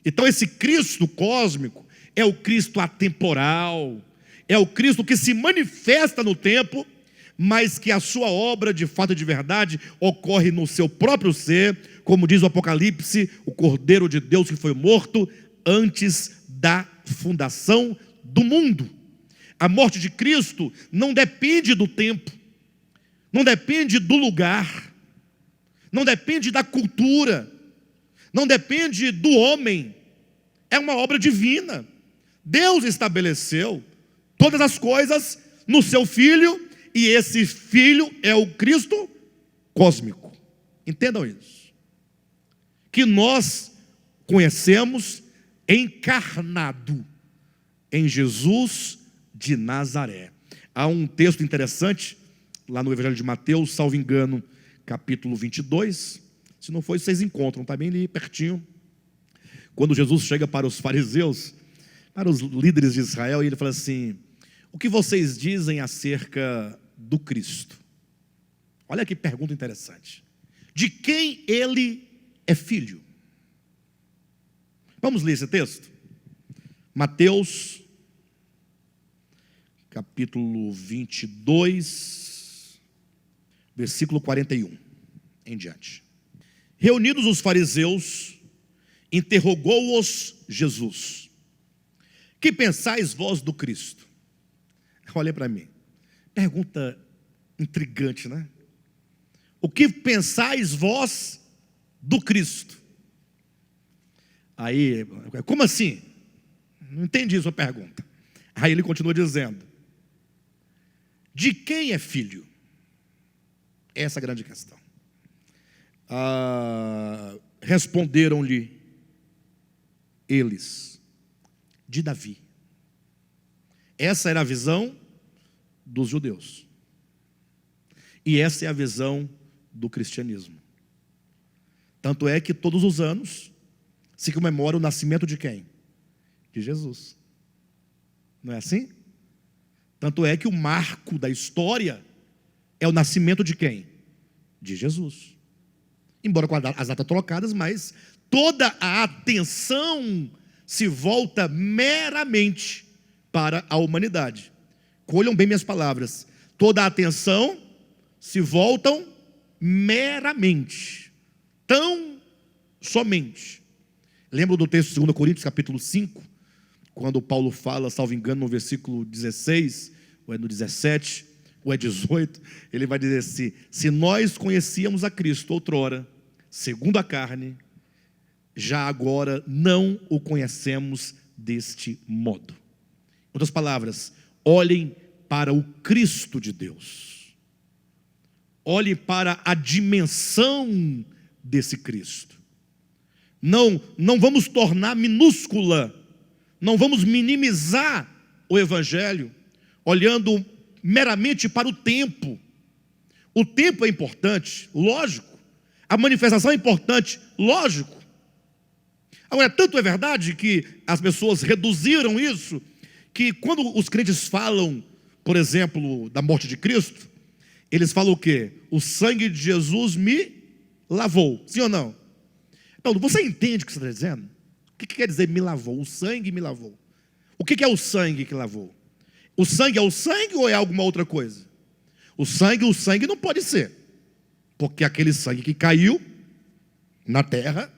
Então esse Cristo cósmico é o Cristo atemporal, é o Cristo que se manifesta no tempo, mas que a sua obra de fato e de verdade ocorre no seu próprio ser, como diz o Apocalipse, o Cordeiro de Deus que foi morto antes da fundação do mundo. A morte de Cristo não depende do tempo, não depende do lugar, não depende da cultura, não depende do homem, é uma obra divina. Deus estabeleceu todas as coisas no seu Filho, e esse Filho é o Cristo cósmico. Entendam isso. Que nós conhecemos encarnado em Jesus de Nazaré. Há um texto interessante lá no Evangelho de Mateus, salvo engano, capítulo 22. Se não for, vocês encontram, está bem ali pertinho. Quando Jesus chega para os fariseus, para os líderes de Israel, e ele fala assim: o que vocês dizem acerca do Cristo? Olha que pergunta interessante. De quem ele é filho? Vamos ler esse texto? Mateus, capítulo 22, versículo 41 em diante. Reunidos os fariseus, interrogou-os Jesus: que pensais vós do Cristo? Olhem para mim, pergunta intrigante, né? O que pensais vós do Cristo? Aí, como assim? Não entendi sua pergunta. Aí ele continua dizendo: de quem é filho? Essa é a grande questão. Responderam-lhe eles: de Davi. Essa era a visão dos judeus. E essa é a visão do cristianismo. Tanto é que todos os anos se comemora o nascimento de quem? De Jesus. Não é assim? Tanto é que o marco da história é o nascimento de quem? De Jesus. Embora com as datas trocadas, mas toda a atenção se volta meramente para a humanidade. Colham bem minhas palavras. Toda a atenção se voltam meramente, tão somente. Lembra do texto de 2 Coríntios, capítulo 5, quando Paulo fala, salvo engano, no versículo 16, ou é no 17, ou é 18, ele vai dizer assim: se nós conhecíamos a Cristo outrora, segundo a carne, já agora não o conhecemos deste modo. Em outras palavras, olhem para o Cristo de Deus. Olhem para a dimensão desse Cristo. Não vamos tornar minúscula, não vamos minimizar o Evangelho, olhando meramente para o tempo. O tempo é importante, lógico. A manifestação é importante, lógico. Agora, tanto é verdade que as pessoas reduziram isso, que quando os crentes falam, por exemplo, da morte de Cristo, eles falam o quê? O sangue de Jesus me lavou, sim ou não? Então, você entende o que você está dizendo? O que quer dizer me lavou? O sangue me lavou. O que é o sangue que lavou? O sangue é o sangue ou é alguma outra coisa? O sangue não pode ser, porque aquele sangue que caiu na terra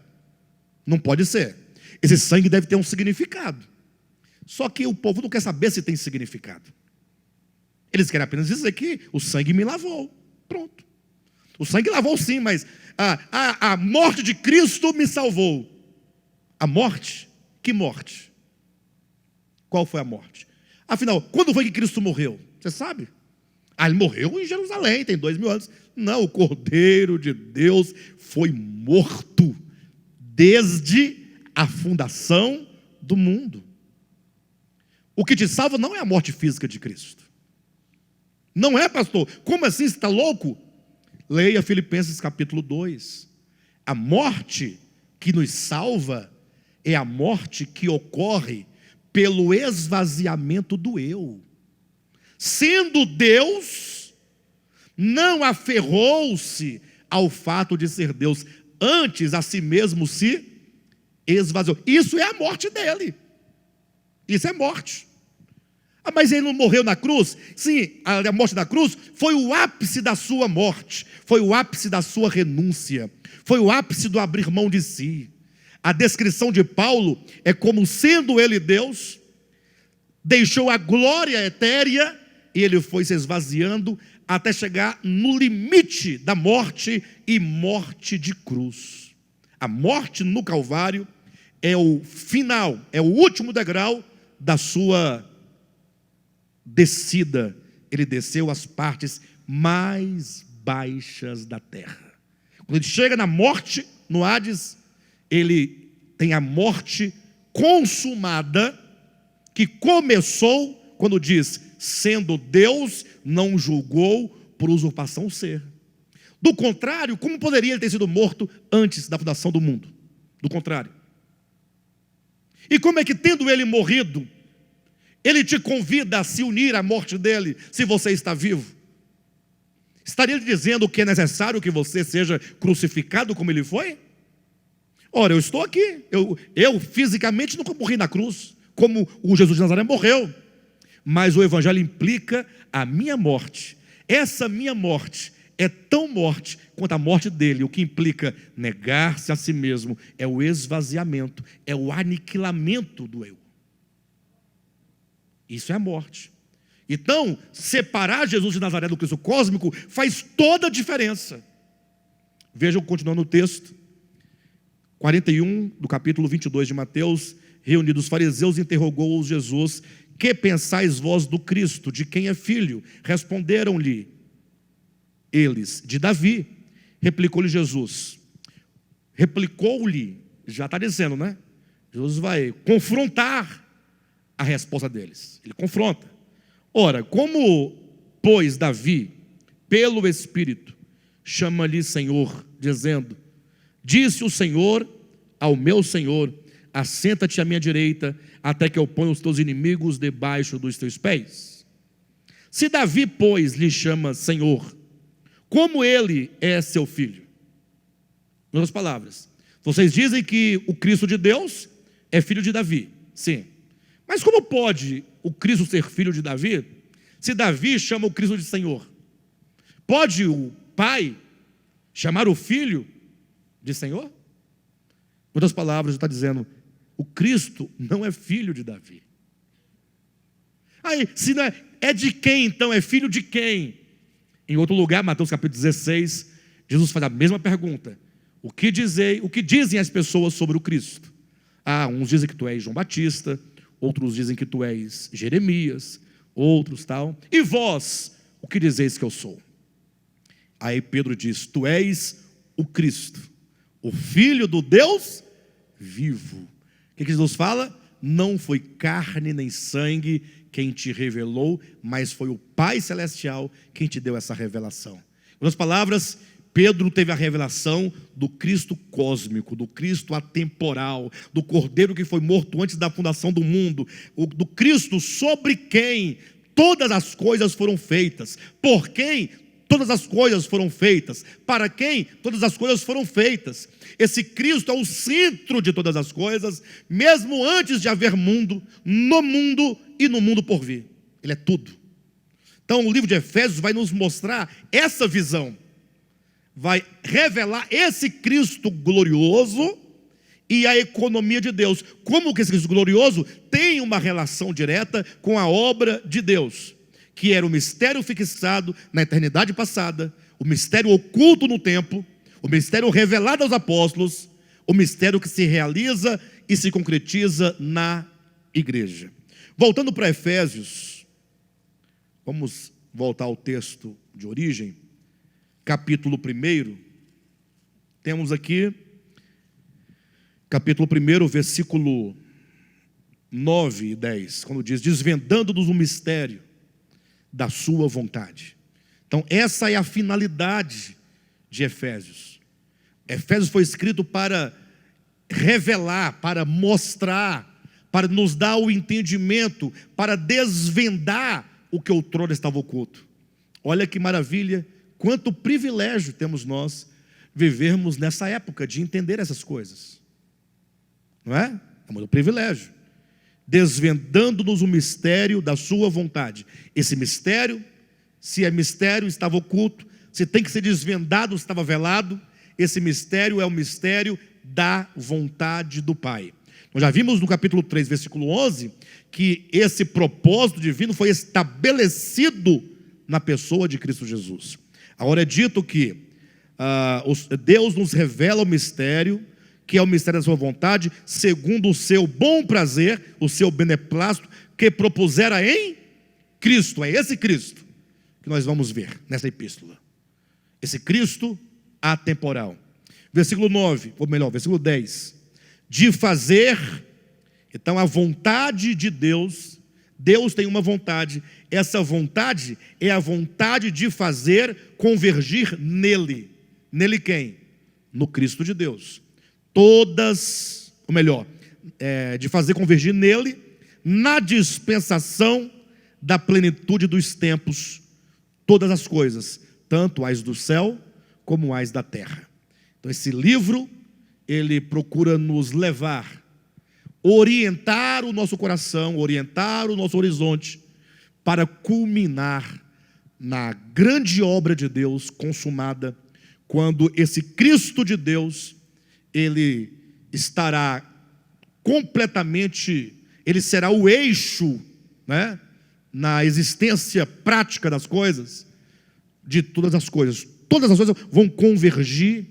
não pode ser. Esse sangue deve ter um significado. Só que o povo não quer saber se tem significado. Eles querem apenas dizer que o sangue me lavou. Pronto. O sangue lavou sim, mas a morte de Cristo me salvou. A morte? Que morte? Qual foi a morte? Afinal, quando foi que Cristo morreu? Você sabe? Ele morreu em Jerusalém, tem 2000 anos. Não, o Cordeiro de Deus foi morto desde a fundação do mundo. O que te salva não é a morte física de Cristo. Não é, pastor? Como assim? Você está louco? Leia Filipenses capítulo 2. A morte que nos salva é a morte que ocorre pelo esvaziamento do eu. Sendo Deus, não aferrou-se ao fato de ser Deus, antes a si mesmo se esvaziou. Isso é a morte dele. Isso é morte. Mas ele não morreu na cruz? Sim, a morte da cruz foi o ápice da sua morte, foi o ápice da sua renúncia, foi o ápice do abrir mão de si. A descrição de Paulo é como sendo ele Deus, deixou a glória etérea e ele foi se esvaziando até chegar no limite da morte e morte de cruz. A morte no Calvário é o final, é o último degrau da sua descida. Ele desceu às partes mais baixas da terra. Quando ele chega na morte, no Hades, ele tem a morte consumada, que começou quando diz, sendo Deus, não julgou por usurpação ser. Do contrário, como poderia ele ter sido morto antes da fundação do mundo? Do contrário. E como é que, tendo ele morrido, ele te convida a se unir à morte dele, se você está vivo? Estaria lhe dizendo que é necessário que você seja crucificado como ele foi? Ora, eu estou aqui, eu fisicamente nunca morri na cruz, como o Jesus de Nazaré morreu, mas o Evangelho implica a minha morte. Essa minha morte é tão morte quanto a morte dele, o que implica negar-se a si mesmo, é o esvaziamento, é o aniquilamento do eu. Isso é a morte. Então, separar Jesus de Nazaré do Cristo cósmico faz toda a diferença. Vejam, continuando o texto, 41 do capítulo 22 de Mateus. Reunidos os fariseus, interrogou-os Jesus: que pensais vós do Cristo? De quem é filho? Responderam-lhe eles: de Davi. Replicou-lhe Jesus. Replicou-lhe, já está dizendo, né? Jesus vai confrontar a resposta deles. Ele confronta. Ora, como, pois, Davi, pelo Espírito, chama-lhe Senhor, dizendo: disse o Senhor ao meu Senhor: assenta-te à minha direita, até que eu ponha os teus inimigos debaixo dos teus pés. Se Davi, pois, lhe chama Senhor, como ele é seu filho. Em outras palavras, vocês dizem que o Cristo de Deus é filho de Davi. Sim. Mas como pode o Cristo ser filho de Davi, se Davi chama o Cristo de Senhor? Pode o pai chamar o filho de Senhor? Em outras palavras, ele está dizendo, o Cristo não é filho de Davi. Aí, se não é de quem então? É filho de quem? Em outro lugar, Mateus capítulo 16, Jesus faz a mesma pergunta. O que dizem as pessoas sobre o Cristo? Uns dizem que tu és João Batista, outros dizem que tu és Jeremias, outros tal. E vós, o que dizeis que eu sou? Aí Pedro diz, tu és o Cristo, o Filho do Deus vivo. O que Jesus fala? Não foi carne nem sangue quem te revelou, mas foi o Pai Celestial quem te deu essa revelação. Em outras palavras, Pedro teve a revelação do Cristo cósmico, do Cristo atemporal, do Cordeiro que foi morto antes da fundação do mundo, do Cristo sobre quem todas as coisas foram feitas, por quem todas as coisas foram feitas, para quem todas as coisas foram feitas. Esse Cristo é o centro de todas as coisas, mesmo antes de haver mundo, no mundo e no mundo por vir. Ele é tudo. Então o livro de Efésios vai nos mostrar essa visão, vai revelar esse Cristo glorioso e a economia de Deus. Como que esse Cristo glorioso tem uma relação direta com a obra de Deus, que era o mistério fixado na eternidade passada, o mistério oculto no tempo, o mistério revelado aos apóstolos, o mistério que se realiza e se concretiza na igreja. Voltando para Efésios, vamos voltar ao texto de origem, capítulo 1, temos aqui, capítulo 1, versículo 9 e 10, quando diz, desvendando-nos o mistério da sua vontade. Então essa é a finalidade de Efésios. Efésios foi escrito para revelar, para mostrar, para nos dar o entendimento, para desvendar o que outrora estava oculto. Olha que maravilha, quanto privilégio temos nós vivermos nessa época de entender essas coisas, não é? É muito privilégio. Desvendando-nos o mistério da sua vontade. Esse mistério, se é mistério, estava oculto, se tem que ser desvendado, estava velado. Esse mistério é o mistério da vontade do Pai. Nós já vimos no capítulo 3, versículo 11, que esse propósito divino foi estabelecido na pessoa de Cristo Jesus. Agora é dito que Deus nos revela o mistério, que é o mistério da sua vontade, segundo o seu bom prazer, o seu beneplácito, que propusera em Cristo. É esse Cristo que nós vamos ver nessa epístola. Esse Cristo atemporal. Versículo 9, ou melhor, versículo 10. De fazer, então a vontade de Deus, Deus tem uma vontade, essa vontade é a vontade de fazer convergir nele. Nele quem? No Cristo de Deus. Todas, ou melhor, de fazer convergir nele, na dispensação da plenitude dos tempos, todas as coisas, tanto as do céu como as da terra. Então esse livro, ele procura nos levar, orientar o nosso coração, orientar o nosso horizonte, para culminar na grande obra de Deus consumada, quando esse Cristo de Deus, ele estará completamente, ele será o eixo, né, na existência prática das coisas, de todas as coisas vão convergir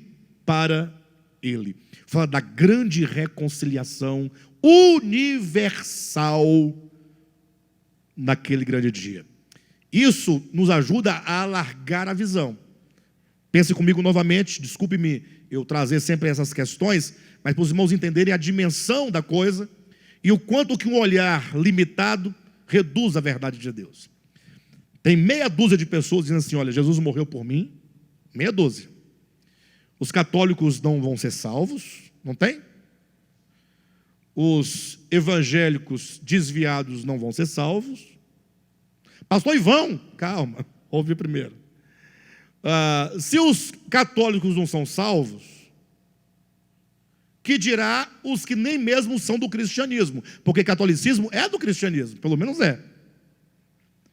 para ele. Fala da grande reconciliação universal naquele grande dia. Isso nos ajuda a alargar a visão. Pense comigo novamente, desculpe-me eu trazer sempre essas questões, mas para os irmãos entenderem a dimensão da coisa e o quanto que um olhar limitado reduz a verdade de Deus. Tem meia dúzia de pessoas dizendo assim, olha, Jesus morreu por mim, meia dúzia. Os católicos não vão ser salvos, não tem? Os evangélicos desviados não vão ser salvos. Pastor Ivão, calma, ouve primeiro. Se os católicos não são salvos, que dirá os que nem mesmo são do cristianismo, porque catolicismo é do cristianismo, pelo menos é.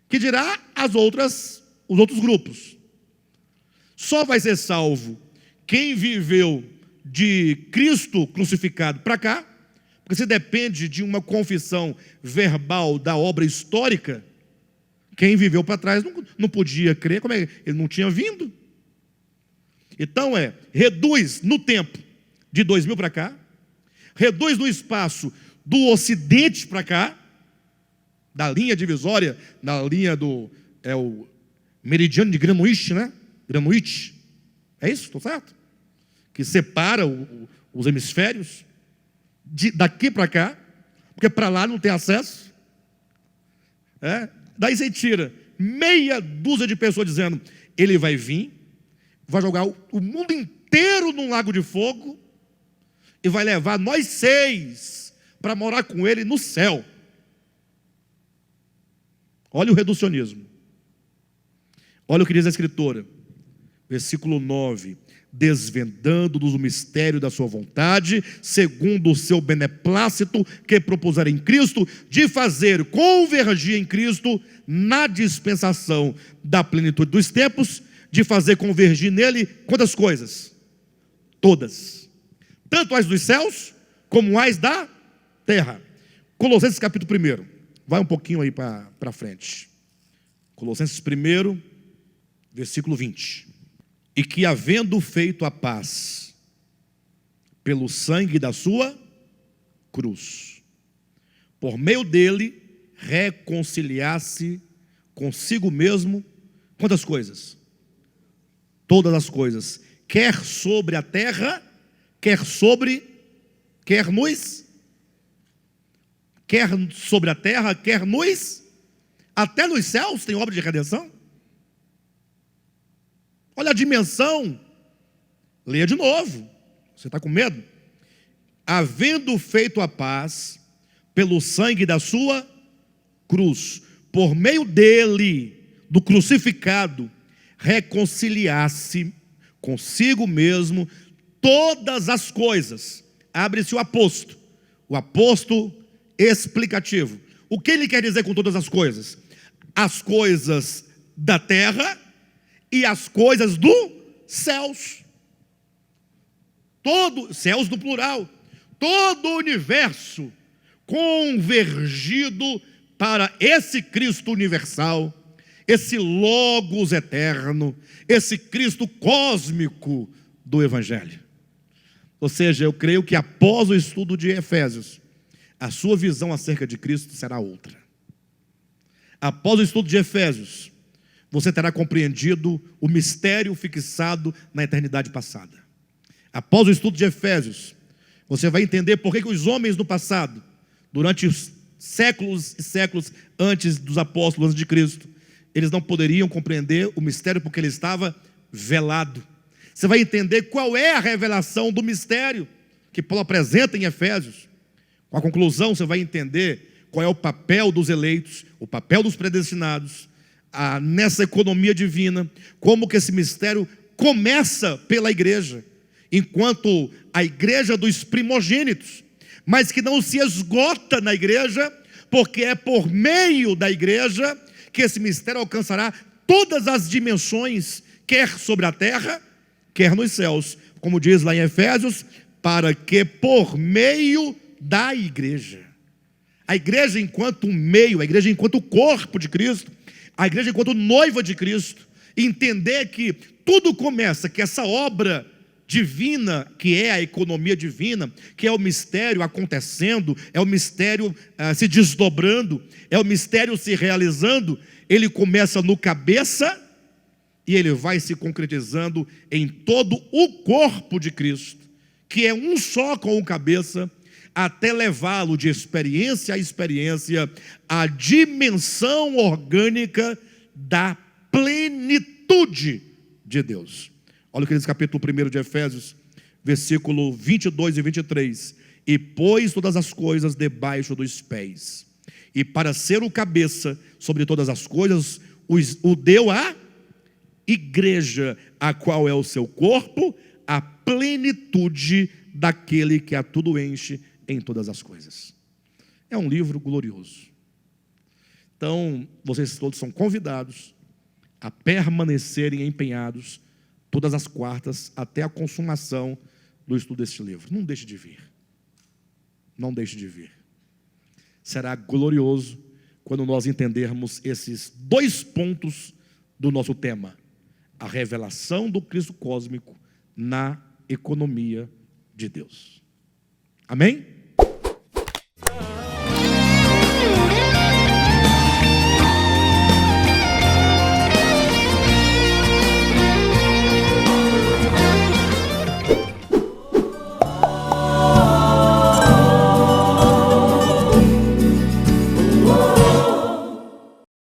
Que dirá os outros grupos. Só vai ser salvo quem viveu de Cristo crucificado para cá, porque se depende de uma confissão verbal da obra histórica, quem viveu para trás não podia crer, como é? Ele não tinha vindo. Então reduz no tempo de 2000 para cá, reduz no espaço do Ocidente para cá, da linha divisória, na linha o meridiano de Greenwich, né? Greenwich, é isso? Estou certo? Que separa os hemisférios, daqui para cá, porque para lá não tem acesso. Daí você tira meia dúzia de pessoas dizendo, ele vai vir, vai jogar o mundo inteiro num lago de fogo, e vai levar nós 6 para morar com ele no céu. Olha o reducionismo. Olha o que diz a Escritura, versículo 9: desvendando-nos o mistério da sua vontade, segundo o seu beneplácito, que propuser em Cristo, de fazer convergir em Cristo, na dispensação da plenitude dos tempos, de fazer convergir nele, quantas coisas? Todas. Tanto as dos céus, como as da terra. Colossenses capítulo 1, vai um pouquinho aí para frente. Colossenses 1, versículo 20. E que, havendo feito a paz pelo sangue da sua cruz, por meio dele reconciliasse consigo mesmo, quantas coisas? Todas as coisas, quer sobre a terra, quer sobre a terra, quer até nos céus tem obra de redenção. Olha a dimensão. Leia de novo. Você está com medo? Havendo feito a paz pelo sangue da sua cruz, por meio dele, do crucificado, reconciliasse consigo mesmo todas as coisas. Abre-se o apóstolo explicativo. O que ele quer dizer com todas as coisas? As coisas da terra e as coisas dos céus. Céus no plural. Todo o universo convergido para esse Cristo universal, esse Logos eterno, esse Cristo cósmico do Evangelho. Ou seja, eu creio que após o estudo de Efésios, a sua visão acerca de Cristo será outra. Após o estudo de Efésios, você terá compreendido o mistério fixado na eternidade passada. Após o estudo de Efésios, você vai entender por que os homens do passado, durante os séculos e séculos antes dos apóstolos, antes de Cristo, eles não poderiam compreender o mistério porque ele estava velado. Você vai entender qual é a revelação do mistério que Paulo apresenta em Efésios. Com a conclusão, você vai entender qual é o papel dos eleitos, o papel dos predestinados, nessa economia divina, como que esse mistério começa pela igreja, enquanto a igreja dos primogênitos, mas que não se esgota na igreja, porque é por meio da igreja que esse mistério alcançará todas as dimensões, quer sobre a terra, quer nos céus, como diz lá em Efésios, para que por meio da igreja, a igreja enquanto meio, a igreja enquanto corpo de Cristo, a igreja enquanto noiva de Cristo, entender que tudo começa, que essa obra divina, que é a economia divina, que é o mistério acontecendo, é o mistério se desdobrando, é o mistério se realizando, ele começa no cabeça e ele vai se concretizando em todo o corpo de Cristo, que é um só com o cabeça, até levá-lo de experiência a experiência, à dimensão orgânica da plenitude de Deus. Olha o que diz capítulo 1 de Efésios, versículo 22 e 23. E pôs todas as coisas debaixo dos pés, e para ser o cabeça sobre todas as coisas, o deu a igreja, a qual é o seu corpo, a plenitude daquele que a tudo enche em todas as coisas. É um livro glorioso. Então, vocês todos são convidados a permanecerem empenhados todas as quartas até a consumação do estudo deste livro. Não deixe de vir. Não deixe de vir. Será glorioso quando nós entendermos esses 2 pontos do nosso tema: a revelação do Cristo cósmico na economia de Deus. Amém?